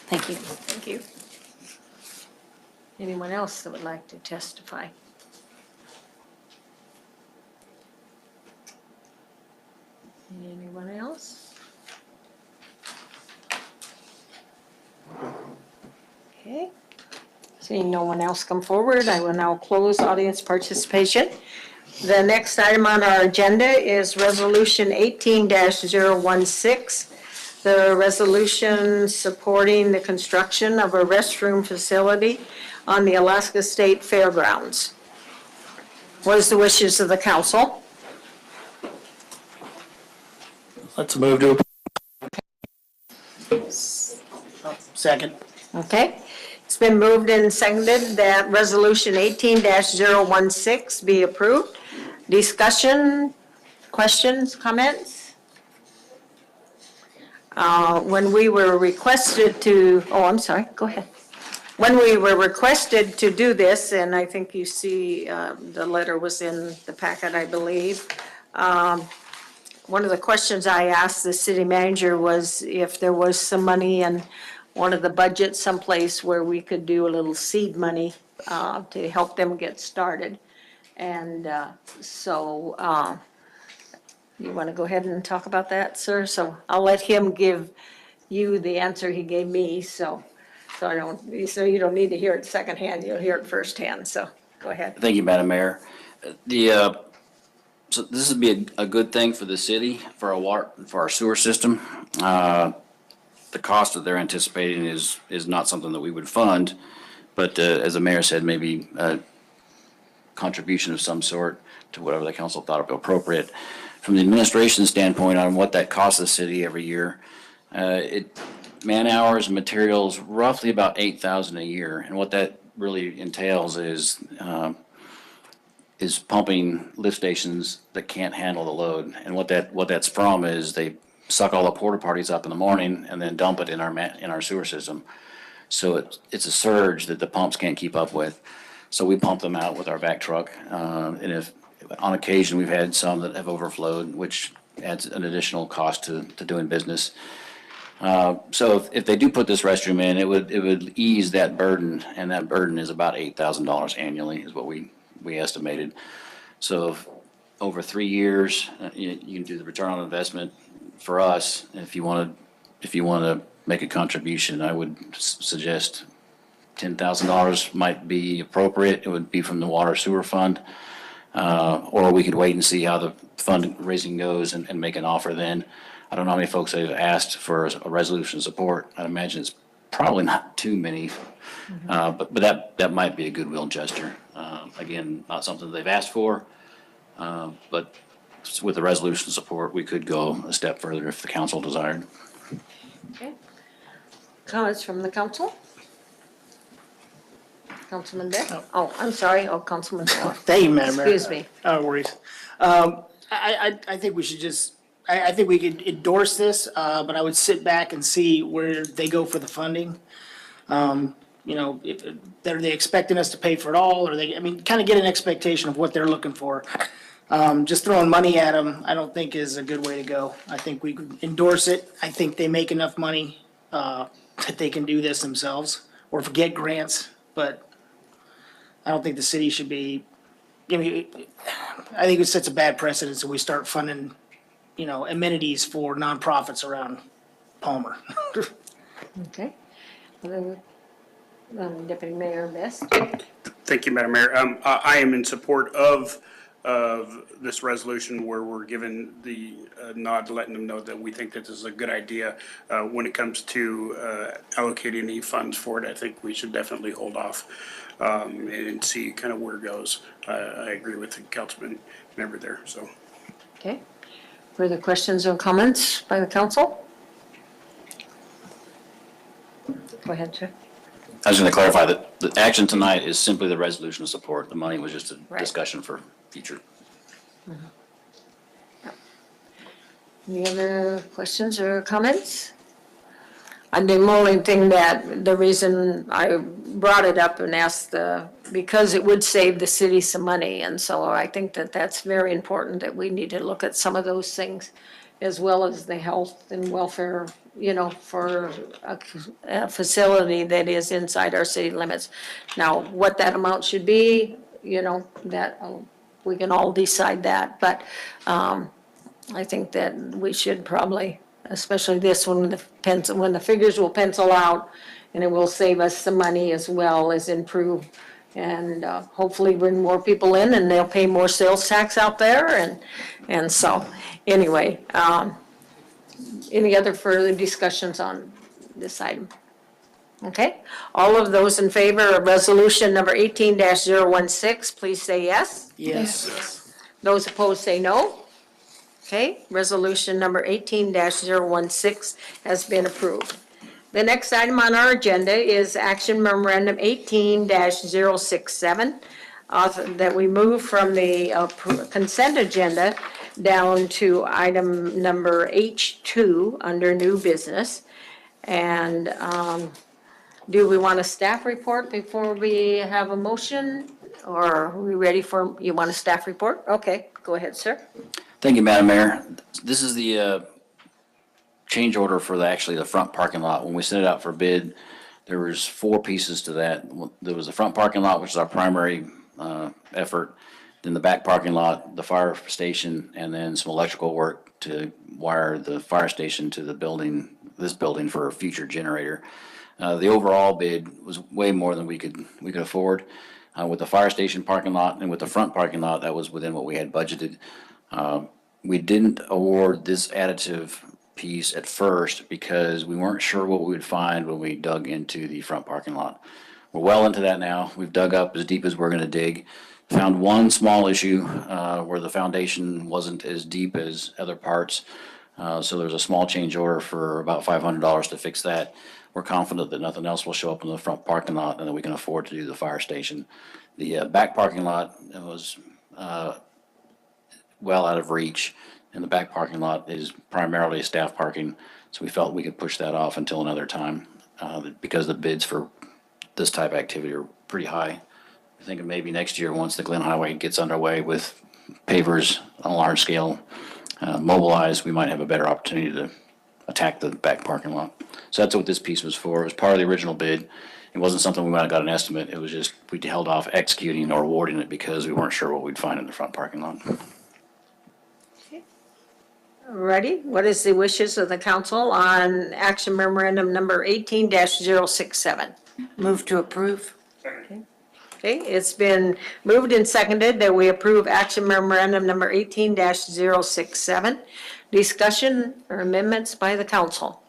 Thank you. Thank you. Anyone else that would like to testify? Anyone else? Okay. Seeing no one else come forward, I will now close audience participation. The next item on our agenda is Resolution 18-016. The resolution supporting the construction of a restroom facility on the Alaska State Fairgrounds. What is the wishes of the council? Let's move to. Second. Okay. It's been moved and seconded that Resolution 18-016 be approved. Discussion, questions, comments? When we were requested to, I'm sorry, go ahead. When we were requested to do this, and I think you see the letter was in the packet, I believe. One of the questions I asked the city manager was if there was some money in one of the budgets someplace where we could do a little seed money to help them get started. And you want to go ahead and talk about that, sir? So I'll let him give you the answer he gave me, so you don't need to hear it secondhand, you'll hear it firsthand, so go ahead. Thank you, Madam Mayor. So this would be a good thing for the city, for our sewer system. The cost that they're anticipating is not something that we would fund, but as the mayor said, maybe contribution of some sort to whatever the council thought appropriate. From the administration standpoint on what that costs the city every year, man hours and materials, roughly about 8,000 a year. And what that really entails is pumping lift stations that can't handle the load. And what that's from is they suck all the porta potties up in the morning and then dump it in our sewer system. So it's a surge that the pumps can't keep up with. So we pump them out with our vac truck. And if on occasion we've had some that have overflowed, which adds an additional cost to doing business. So if they do put this restroom in, it would ease that burden, and that burden is about $8,000 annually is what we estimated. So over 3 years, you can do the return on investment for us. If you want to make a contribution, I would suggest $10,000 might be appropriate. It would be from the water sewer fund, or we could wait and see how the fundraising goes and make an offer then. I don't know how many folks have asked for a resolution support. I imagine it's probably not too many, but that might be a goodwill gesture. Again, not something they've asked for, but with the resolution support, we could go a step further if the council desired. Okay. Comments from the council? Councilman Beck? Oh, I'm sorry. Oh, Councilman Moore. Thank you, Madam Mayor. Excuse me. No worries. I think we should just, I think we could endorse this, but I would sit back and see where they go for the funding. You know, if, are they expecting us to pay for it all, or I mean, kind of get an expectation of what they're looking for. Just throwing money at them, I don't think is a good way to go. I think we could endorse it. I think they make enough money, that they can do this themselves, or get grants, but I don't think the city should be, I mean, I think it sets a bad precedent if we start funding, you know, amenities for nonprofits around Palmer. Okay. Deputy Mayor Best. Thank you, Madam Mayor. I am in support of this resolution where we're given the nod, letting them know that we think that this is a good idea. When it comes to allocating any funds for it, I think we should definitely hold off and see kind of where it goes. I agree with the councilman member there, so. Okay. Further questions or comments by the council? Go ahead, sir. I was going to clarify that the action tonight is simply the resolution of support. The money was just a discussion for future. Any other questions or comments? And the only thing that, the reason I brought it up and asked because it would save the city some money. And so I think that that's very important, that we need to look at some of those things as well as the health and welfare, you know, for a facility that is inside our city limits. Now, what that amount should be, you know, that we can all decide that. But I think that we should probably, especially this one, when the figures will pencil out, and it will save us some money as well as improve and hopefully bring more people in, and they'll pay more sales tax out there. And so, anyway, any other further discussions on this item? Okay, all of those in favor of resolution number 18-016, please say yes. Yes. Those opposed say no. Okay, resolution number 18-016 has been approved. The next item on our agenda is action memorandum 18-067, that we move from the consent agenda down to item number H2 under new business. And do we want a staff report before we have a motion? Or are we ready for, you want a staff report? Okay, go ahead, sir. Thank you, Madam Mayor. This is the change order for the front parking lot. When we sent it out for bid, there was 4 pieces to that. There was the front parking lot, which is our primary effort, then the back parking lot, the fire station, and then some electrical work to wire the fire station to the building, this building, for a future generator. The overall bid was way more than we could afford. With the fire station parking lot and with the front parking lot, that was within what we had budgeted. We didn't award this additive piece at first because we weren't sure what we would find when we dug into the front parking lot. We're well into that now. We've dug up as deep as we're going to dig. Found one small issue where the foundation wasn't as deep as other parts. So there's a small change order for about $500 to fix that. We're confident that nothing else will show up in the front parking lot and that we can afford to do the fire station. The back parking lot was well out of reach, and the back parking lot is primarily staff parking, so we felt we could push that off until another time because the bids for this type of activity are pretty high. I think maybe next year, once the Glen Highway gets underway with pavers on a large scale mobilized, we might have a better opportunity to attack the back parking lot. So that's what this piece was for. It was part of the original bid. It wasn't something we might have got an estimate. It was just we held off executing or awarding it because we weren't sure what we'd find in the front parking lot. Ready? What is the wishes of the council on action memorandum number 18-067? Move to approve. Okay, it's been moved and seconded that we approve action memorandum number 18-067. Discussion or amendments by the council?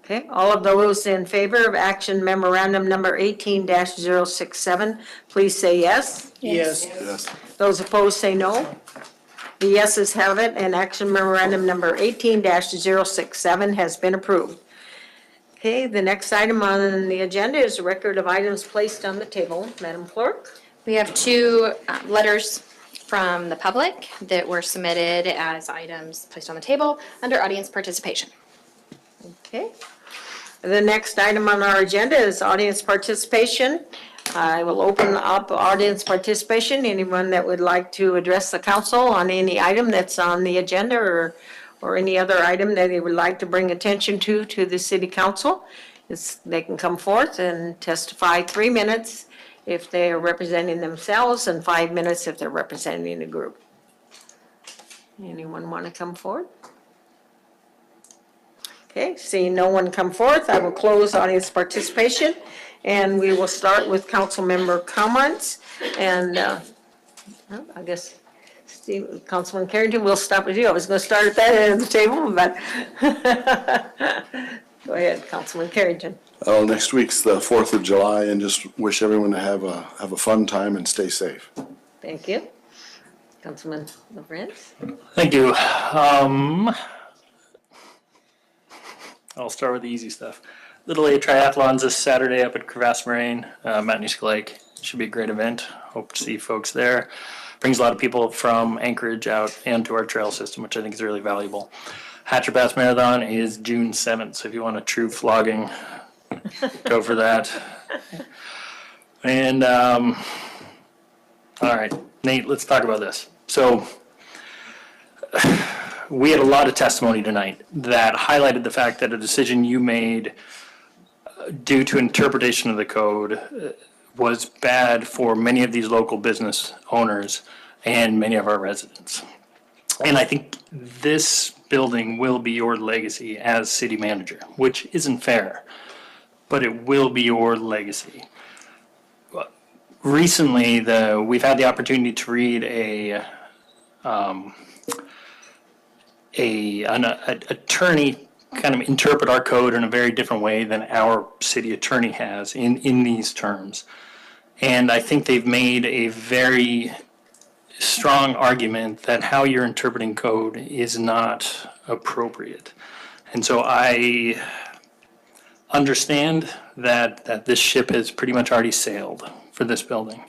Okay, all of those in favor of action memorandum number 18-067, please say yes. Yes. Those opposed say no. The yeses have it, and action memorandum number 18-067 has been approved. Okay, the next item on the agenda is a record of items placed on the table. Madam Clerk? We have two letters from the public that were submitted as items placed on the table under audience participation. Okay. The next item on our agenda is audience participation. I will open up audience participation. Anyone that would like to address the council on any item that's on the agenda or any other item that they would like to bring attention to the city council, they can come forth and testify 3 minutes if they are representing themselves and 5 minutes if they're representing a group. Anyone want to come forward? Okay, seeing no one come forth, I will close audience participation, and we will start with council member comments. And well, I guess Councilman Carrington, we'll start with you. I was going to start at that end of the table, but go ahead, Councilman Carrington. Oh, next week's the 4th of July, and just wish everyone to have a fun time and stay safe. Thank you. Councilman LaFrance? Thank you. I'll start with the easy stuff. Little A Triathlons this Saturday up at Crevasse Moraine, Matanuska Lake. Should be a great event. Hope to see folks there. Brings a lot of people from Anchorage out and to our trail system, which I think is really valuable. Hatcher Pass Marathon is June 7th, so if you want a true flogging, go for that. And, all right, Nate, let's talk about this. So, we had a lot of testimony tonight that highlighted the fact that a decision you made due to interpretation of the code was bad for many of these local business owners and many of our residents. And I think this building will be your legacy as city manager, which isn't fair, but it will be your legacy. Recently, we've had the opportunity to read an attorney kind of interpret our code in a very different way than our city attorney has in these terms. And I think they've made a very strong argument that how you're interpreting code is not appropriate. And so I understand that this ship has pretty much already sailed for this building.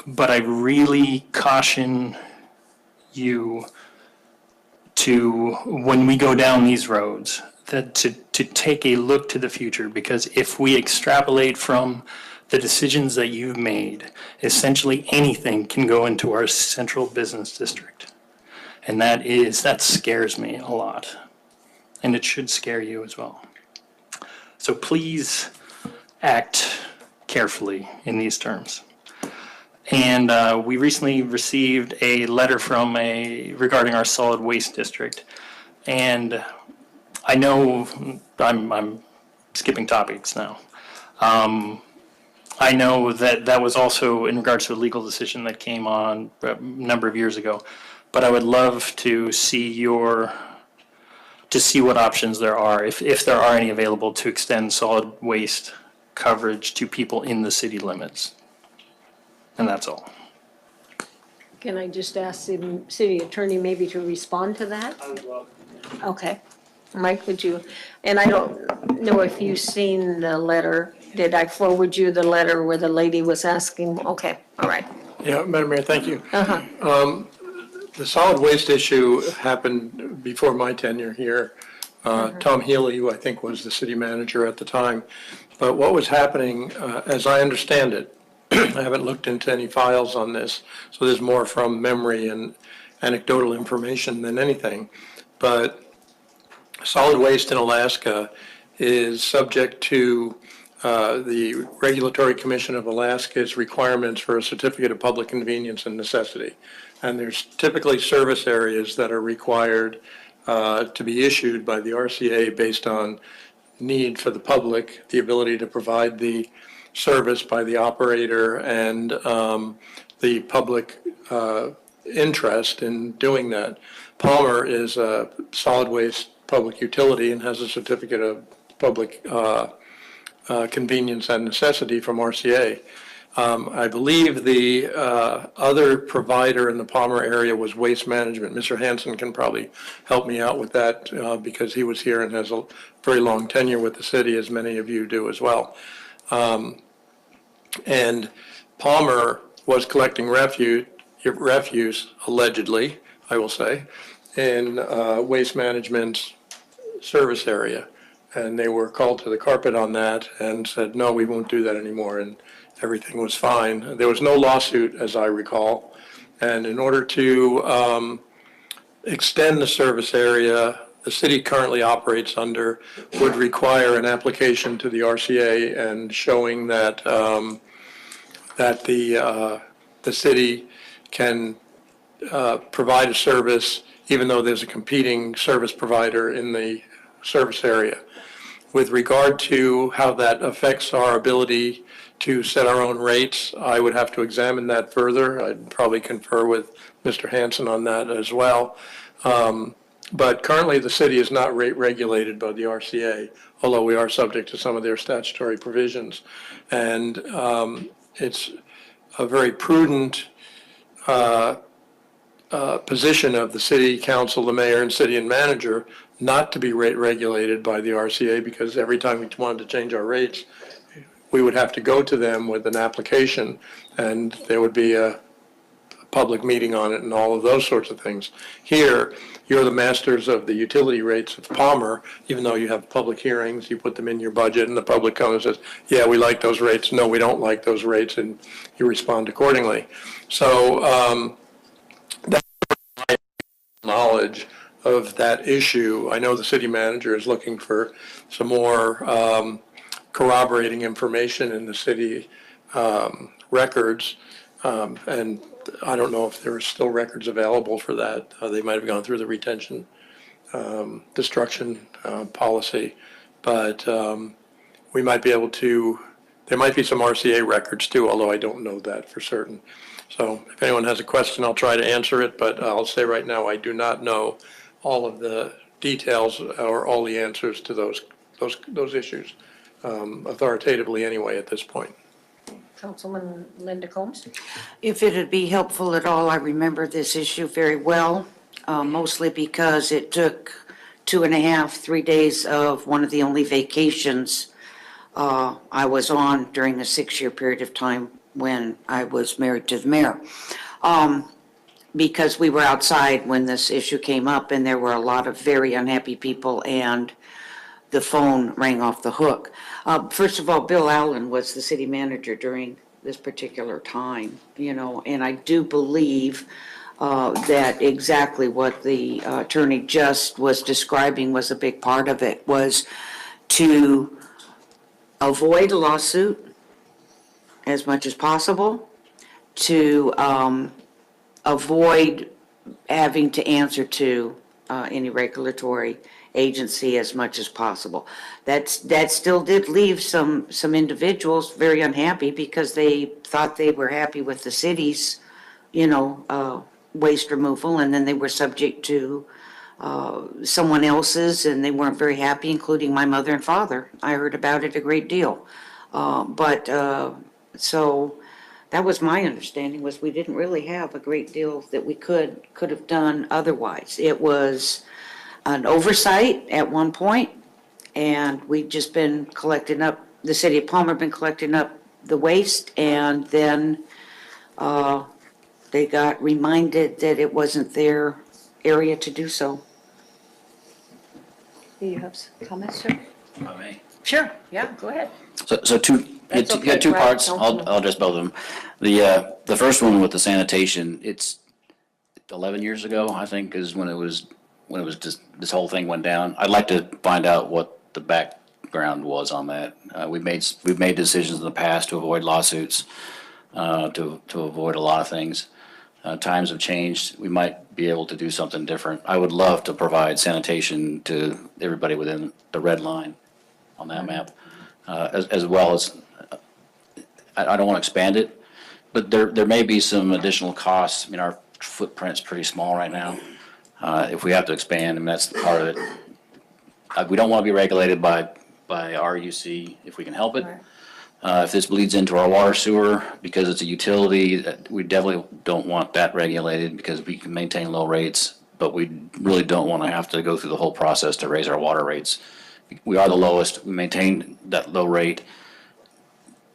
But I really caution you to, when we go down these roads, that to take a look to the future, because if we extrapolate from the decisions that you've made, essentially anything can go into our central business district. And that scares me a lot. And it should scare you as well. So please act carefully in these terms. And we recently received a letter regarding our solid waste district. And I know I'm skipping topics now. I know that was also in regards to a legal decision that came on a number of years ago. But I would love to see your to see what options there are, if there are any available, to extend solid waste coverage to people in the city limits. And that's all. Can I just ask the city attorney maybe to respond to that? Okay. Mike, would you, and I don't know if you've seen the letter. Did I forward you the letter where the lady was asking? Okay, all right. Yeah, Madam Mayor, thank you. Uh-huh. The solid waste issue happened before my tenure here. Tom Healy, who I think was the city manager at the time. But what was happening, as I understand it, I haven't looked into any files on this, so there's more from memory and anecdotal information than anything. But solid waste in Alaska is subject to the Regulatory Commission of Alaska's requirements for a certificate of public convenience and necessity. And there's typically service areas that are required to be issued by the RCA based on need for the public, the ability to provide the service by the operator, and the public interest in doing that. Palmer is a solid waste public utility and has a certificate of public convenience and necessity from RCA. I believe the other provider in the Palmer area was Waste Management. Mr. Hanson can probably help me out with that because he was here and has a very long tenure with the city, as many of you do as well. And Palmer was collecting refuse, allegedly, I will say, in Waste Management's service area. And they were called to the carpet on that and said, no, we won't do that anymore. And everything was fine. There was no lawsuit, as I recall. And in order to extend the service area the city currently operates under would require an application to the RCA and showing that that the city can provide a service even though there's a competing service provider in the service area. With regard to how that affects our ability to set our own rates, I would have to examine that further. I'd probably confer with Mr. Hanson on that as well. But currently, the city is not rate regulated by the RCA, although we are subject to some of their statutory provisions. And it's a very prudent position of the city council, the mayor, and city and manager not to be rate regulated by the RCA, because every time we wanted to change our rates, we would have to go to them with an application, and there would be a public meeting on it and all of those sorts of things. Here, you're the masters of the utility rates of Palmer, even though you have public hearings, you put them in your budget, and the public comes and says, yeah, we like those rates, no, we don't like those rates, and you respond accordingly. So that's my knowledge of that issue. I know the city manager is looking for some more corroborating information in the city records, and I don't know if there are still records available for that. They might have gone through the retention destruction policy, but we might be able to, there might be some RCA records too, although I don't know that for certain. So if anyone has a question, I'll try to answer it, but I'll say right now I do not know all of the details or all the answers to those issues authoritatively anyway at this point. Councilman Linda Combs? If it'd be helpful at all, I remember this issue very well, mostly because it took 2.5, 3 days of one of the only vacations I was on during the 6-year period of time when I was married to the mayor. Because we were outside when this issue came up, and there were a lot of very unhappy people, and the phone rang off the hook. First of all, Bill Allen was the city manager during this particular time, you know, and I do believe that exactly what the attorney just was describing was a big part of it, was to avoid a lawsuit as much as possible, to avoid having to answer to any regulatory agency as much as possible. That still did leave some individuals very unhappy because they thought they were happy with the city's, you know, waste removal, and then they were subject to someone else's and they weren't very happy, including my mother and father. I heard about it a great deal. So that was my understanding, was we didn't really have a great deal that we could have done otherwise. It was an oversight at one point, and we've just been collecting up, the city of Palmer been collecting up the waste, and then they got reminded that it wasn't their area to do so. Do you have some comments, sir? If I may. Sure, yeah, go ahead. So two, That's you got two okay, Brad, parts. Councilman. I'll address both of them. The first one with the sanitation, it's 11 years ago, I think, is when it was just, this whole thing went down. I'd like to find out what the background was on that. We've made decisions in the past to avoid lawsuits, to avoid a lot of things. Times have changed. We might be able to do something different. I would love to provide sanitation to everybody within the red line on that map, as well as, I don't want to expand it, but there may be some additional costs. I mean, our footprint's pretty small right now. If we have to expand, I mean, that's part of it. We don't want to be regulated by RUC if we can help it. If this bleeds into our water sewer, because it's a utility, we definitely don't want that regulated because we can maintain low rates, but we really don't want to have to go through the whole process to raise our water rates. We are the lowest, we maintain that low rate,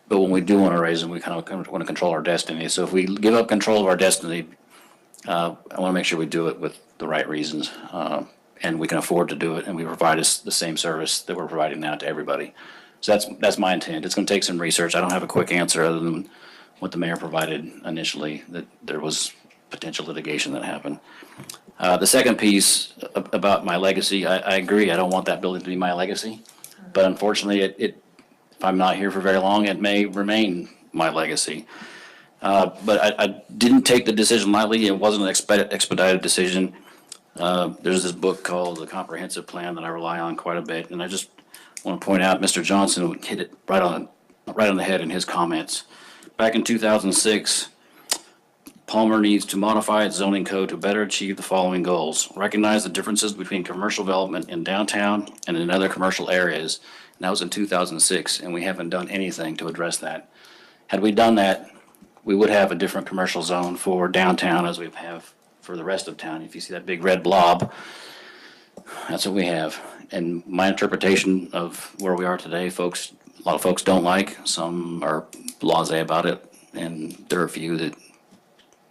but when we do want to raise them, we kind of want to control our destiny. So if we give up control of our destiny, I want to make sure we do it with the right reasons, and we can afford to do it, and we provide us the same service that we're providing now to everybody. So that's my intent. It's going to take some research. I don't have a quick answer other than what the mayor provided initially, that there was potential litigation that happened. The second piece about my legacy, I agree. I don't want that building to be my legacy, but unfortunately, if I'm not here for very long, it may remain my legacy. But I didn't take the decision lightly. It wasn't an expedited decision. There's this book called The Comprehensive Plan that I rely on quite a bit, and I just want to point out Mr. Johnson hit it right on the head in his comments. Back in 2006, Palmer needs to modify its zoning code to better achieve the following goals. Recognize the differences between commercial development in downtown and in other commercial areas. And that was in 2006, and we haven't done anything to address that. Had we done that, we would have a different commercial zone for downtown as we have for the rest of town. If you see that big red blob, that's what we have. And my interpretation of where we are today, a lot of folks don't like, some are blasé about it, and there are a few that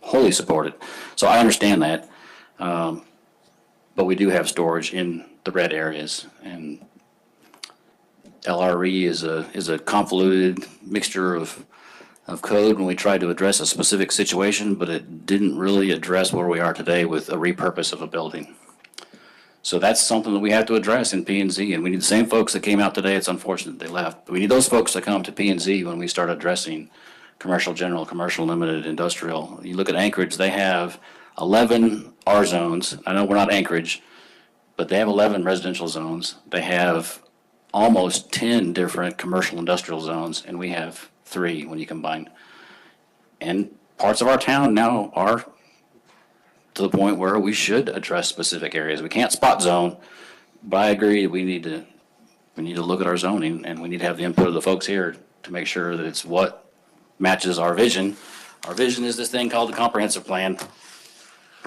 wholly support it. So I understand that, but we do have storage in the red areas, and LRE is a convoluted mixture of code when we tried to address a specific situation, but it didn't really address where we are today with a repurpose of a building. So that's something that we have to address in P&Z, and we need the same folks that came out today. It's unfortunate they left, but we need those folks to come to P&Z when we start addressing commercial general, commercial limited, industrial. You look at Anchorage, they have 11 R zones. I know we're not Anchorage, but they have 11 residential zones. They have almost 10 different commercial industrial zones, and we have 3 when you combine. And parts of our town now are to the point where we should address specific areas. We can't spot zone, but I agree we need to look at our zoning, and we need to have the input of the folks here to make sure that it's what matches our vision. Our vision is this thing called the Comprehensive Plan,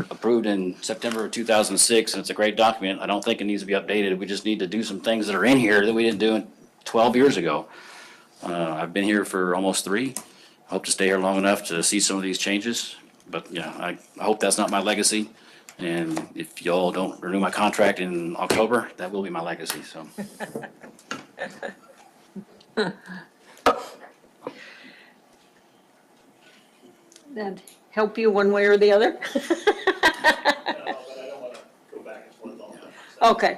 approved in September of 2006, and it's a great document. I don't think it needs to be updated. We just need to do some things that are in here that we didn't do 12 years ago. I've been here for almost 3. I hope to stay here long enough to see some of these changes. But yeah, I hope that's not my legacy. And if y'all don't renew my contract in October, that will be my legacy, so. That help you one way or the other? Okay.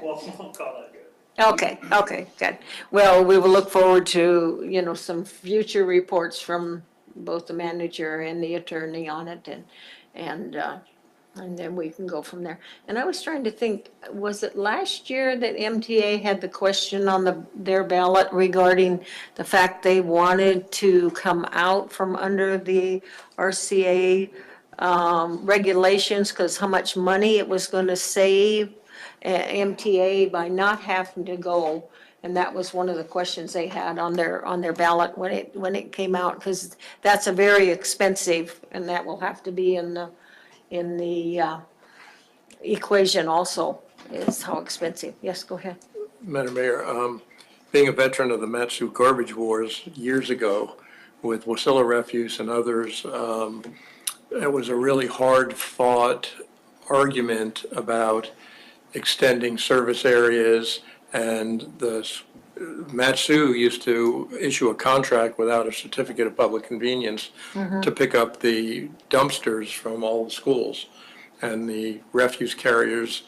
Okay, good. Well, we will look forward to, some future reports from both the manager and the attorney on it, and then we can go from there. And I was trying to think, was it last year that MTA had the question on their ballot regarding the fact they wanted to come out from under the RCA regulations because how much money it was going to save MTA by not having to go. And that was one of the questions they had on their ballot when it came out, because that's a very expensive, and that will have to be in the equation also, is how expensive. Yes, go ahead. Madam Mayor, being a veteran of the Matsu garbage wars years ago with Wasilla Refuse and others, it was a really hard-fought argument about extending service areas, and the Matsu used to issue a contract without a certificate of public convenience to pick up the dumpsters from all the schools. And the refuse carriers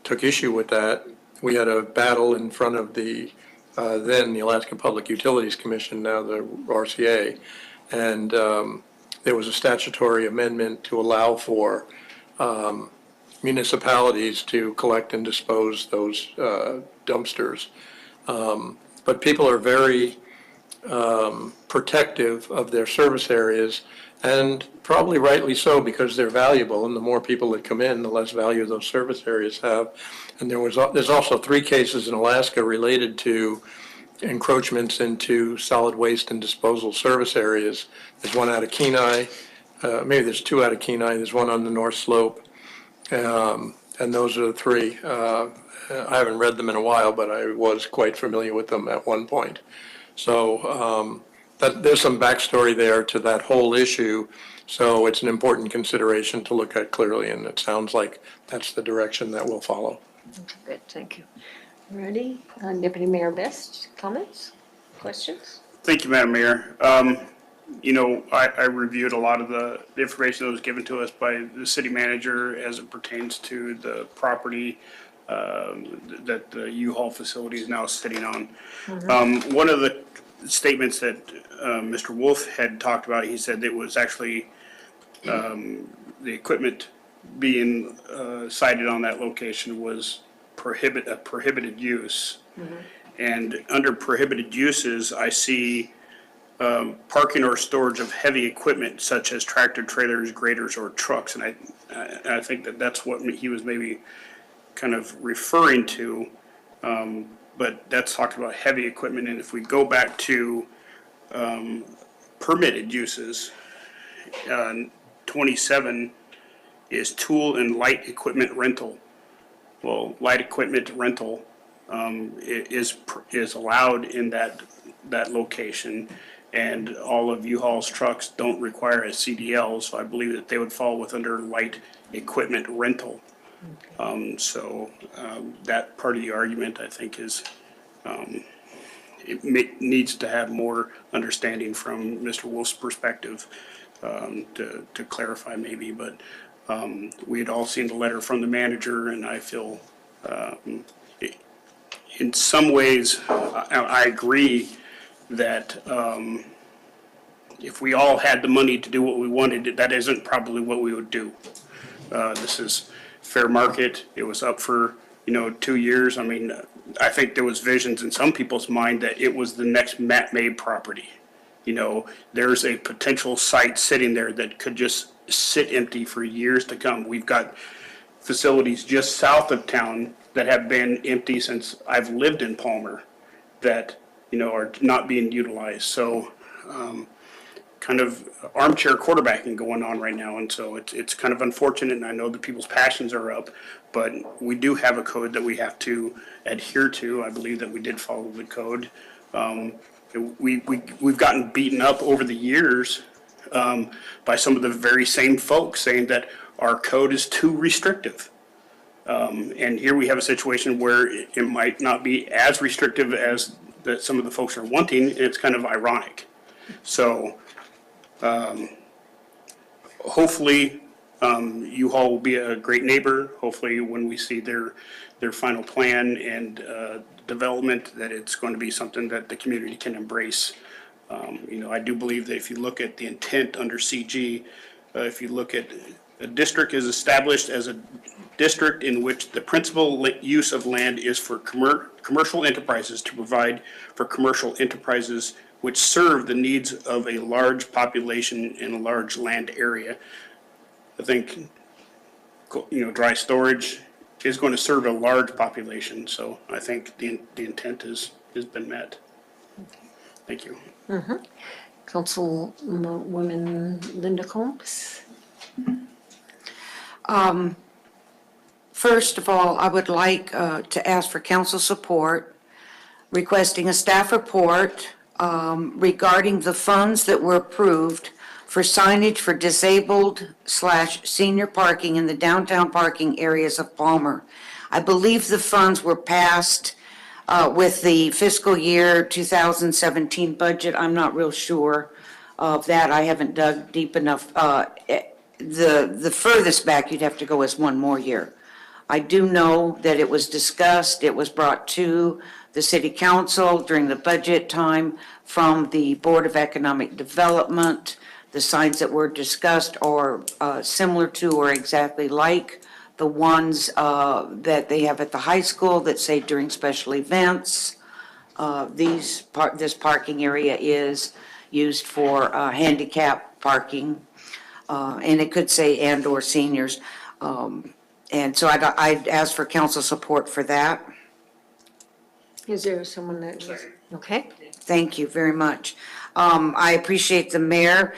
took issue with that. We had a battle in front of then the Alaska Public Utilities Commission, now the RCA, and there was a statutory amendment to allow for municipalities to collect and dispose those dumpsters. But people are very protective of their service areas, and probably rightly so, because they're valuable, and the more people that come in, the less value those service areas have. And there's also 3 cases in Alaska related to encroachments into solid waste and disposal service areas. There's one out of Kenai, maybe there's 2 out of Kenai, there's one on the North Slope, and those are the 3. I haven't read them in a while, but I was quite familiar with them at one point. So there's some backstory there to that whole issue. So it's an important consideration to look at clearly, and it sounds like that's the direction that we'll follow. Good, thank you. Ready? Deputy Mayor Best, comments, questions? Thank you, Madam Mayor. You know, I reviewed a lot of the information that was given to us by the city manager as it pertains to the property that the U-Haul facility is now sitting on. One of the statements that Mr. Wolf had talked about, he said it was actually the equipment being sited on that location was prohibited use. And under prohibited uses, I see parking or storage of heavy equipment such as tractor trailers, graders, or trucks. And I think that that's what he was maybe kind of referring to. But that's talking about heavy equipment. And if we go back to permitted uses, 27 is tool and light equipment rental. Well, light equipment rental is allowed in that location, and all of U-Haul's trucks don't require a CDL, so I believe that they would fall under light equipment rental. So that part of the argument, I think, is needs to have more understanding from Mr. Wolf's perspective to clarify maybe, but we had all seen the letter from the manager, and I feel in some ways I agree that if we all had the money to do what we wanted, that isn't probably what we would do. This is fair market. It was up for 2 years. I mean, I think there was visions in some people's mind that it was the next Matt May property. There's a potential site sitting there that could just sit empty for years to come. We've got facilities just south of town that have been empty since I've lived in Palmer that, are not being utilized. So kind of armchair quarterbacking going on right now. And so it's kind of unfortunate, and I know that people's passions are up, but we do have a code that we have to adhere to. I believe that we did follow the code. We've gotten beaten up over the years by some of the very same folks saying that our code is too restrictive. And here we have a situation where it might not be as restrictive as that some of the folks are wanting, and it's kind of ironic. So hopefully U-Haul will be a great neighbor. Hopefully when we see their final plan and development, that it's going to be something that the community can embrace. I do believe that if you look at the intent under CG, if you look at a district is established as a district in which the principal use of land is for commercial enterprises to provide for commercial enterprises which serve the needs of a large population in a large land area. I think, dry storage is going to serve a large population. So I think the intent has been met. Thank you. Councilwoman Linda Combs? First of all, I would like to ask for council support, requesting a staff report regarding the funds that were approved for signage for disabled/senior parking in the downtown parking areas of Palmer. I believe the funds were passed with the fiscal year 2017 budget. I'm not real sure of that. I haven't dug deep enough. The furthest back you'd have to go is one more year. I do know that it was discussed, it was brought to the city council during the budget time from the Board of Economic Development. The signs that were discussed are similar to or exactly like the ones that they have at the high school that say during special events. This parking area is used for handicap parking, and it could say and/or seniors. And so I'd ask for council support for that. Is there someone that, okay? Thank you very much. I appreciate the mayor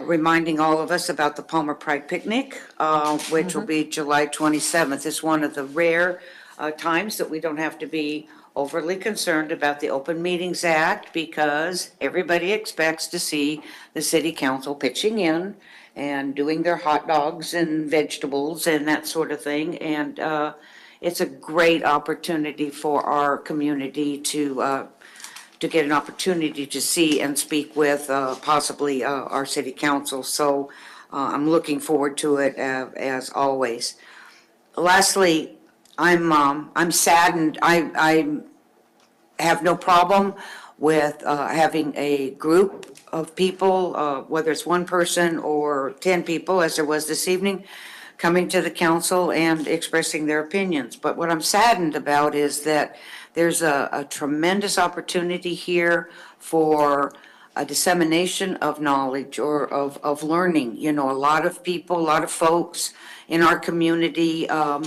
reminding all of us about the Palmer Pride Picnic, which will be July 27th. It's one of the rare times that we don't have to be overly concerned about the Open Meetings Act because everybody expects to see the city council pitching in and doing their hot dogs and vegetables and that sort of thing. And it's a great opportunity for our community to get an opportunity to see and speak with possibly our city council. So I'm looking forward to it as always. Lastly, I'm saddened. I have no problem with having a group of people, whether it's one person or 10 people, as there was this evening, coming to the council and expressing their opinions. But what I'm saddened about is that there's a tremendous opportunity here for a dissemination of knowledge or of learning. You know, a lot of people, a lot of folks in our community are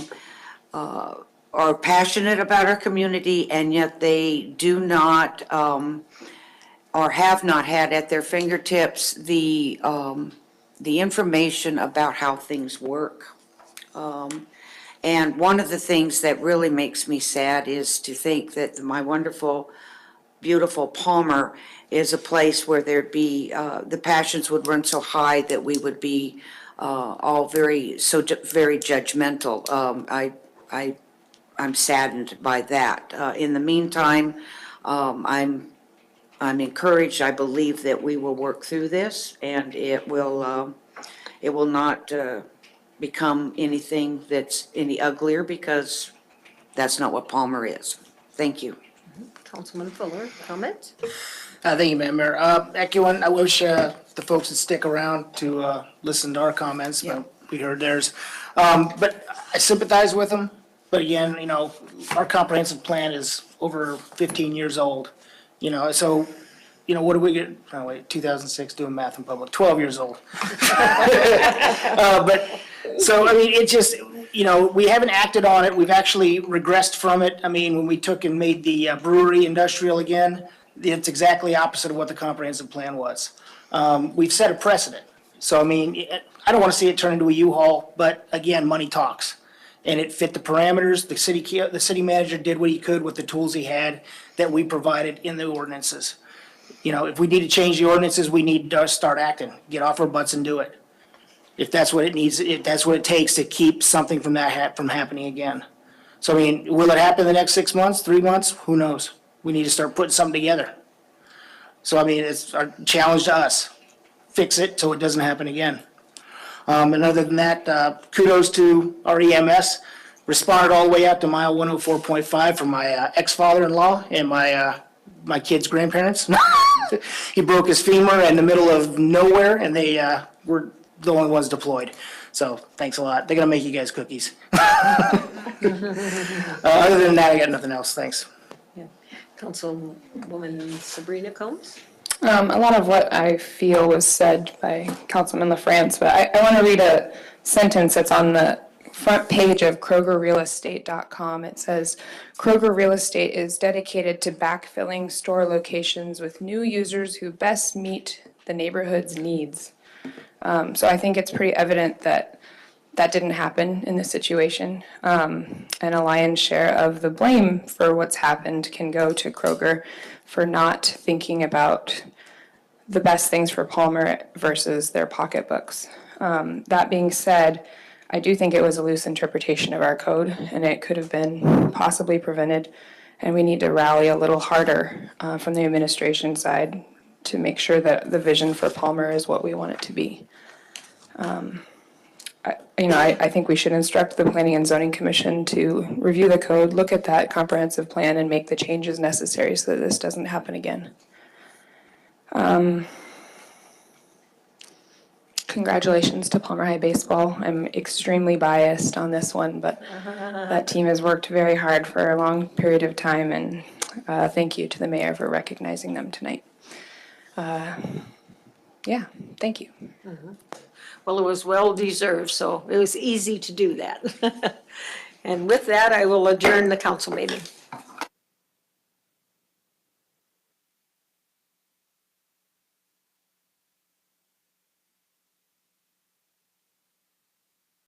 passionate about our community, and yet they do not or have not had at their fingertips the information about how things work. And one of the things that really makes me sad is to think that my wonderful, beautiful Palmer is a place where there'd be, the passions would run so high that we would be all very judgmental. I'm saddened by that. In the meantime, I'm encouraged. I believe that we will work through this, and it will not become anything that's any uglier, because that's not what Palmer is. Thank you. Councilman Fuller, comment? Thank you, Madam Mayor. Echoing, I wish the folks would stick around to listen to our comments, but we heard theirs. But I sympathize with them. But again, you know, our comprehensive plan is over 15 years old. You know, so, you know, what do we get? Oh, wait, 2006, doing math in public, 12 years old. But, so, I mean, it just, you know, we haven't acted on it. We've actually regressed from it. I mean, when we took and made the brewery industrial again, it's exactly opposite of what the comprehensive plan was. We've set a precedent. So, I mean, I don't want to see it turn into a U-Haul, but again, money talks. And it fit the parameters. The city manager did what he could with the tools he had that we provided in the ordinances. You know, if we need to change the ordinances, we need to start acting, get off our butts and do it. If that's what it needs, if that's what it takes to keep something from from happening again. So, I mean, will it happen in the next 6 months, 3 months? Who knows? We need to start putting something together. So, I mean, it's our challenge to us. Fix it so it doesn't happen again. And other than that, kudos to our EMS. Responded all the way out to mile 104.5 from my ex-father-in-law and my kid's grandparents. He broke his femur in the middle of nowhere, and they were the only ones deployed. So thanks a lot. They're going to make you guys cookies. Other than that, I got nothing else. Thanks. Councilwoman Sabrina Combs? A lot of what I feel was said by Councilman LaFrance, but I want to read a sentence that's on the front page of KrogerRealEstate.com. It says, Kroger Real Estate is dedicated to backfilling store locations with new users who best meet the neighborhood's needs. So I think it's pretty evident that that didn't happen in this situation. And a lion's share of the blame for what's happened can go to Kroger for not thinking about the best things for Palmer versus their pocketbooks. That being said, I do think it was a loose interpretation of our code, and it could have been possibly prevented. And we need to rally a little harder from the administration side to make sure that the vision for Palmer is what we want it to be. I think we should instruct the Planning and Zoning Commission to review the code, look at that comprehensive plan, and make the changes necessary so that this doesn't happen again. Congratulations to Palmer High Baseball. I'm extremely biased on this one, but that team has worked very hard for a long period of time, and thank you to the mayor for recognizing them tonight. Yeah, thank you. Well, it was well-deserved, so it was easy to do that. And with that, I will adjourn the council meeting.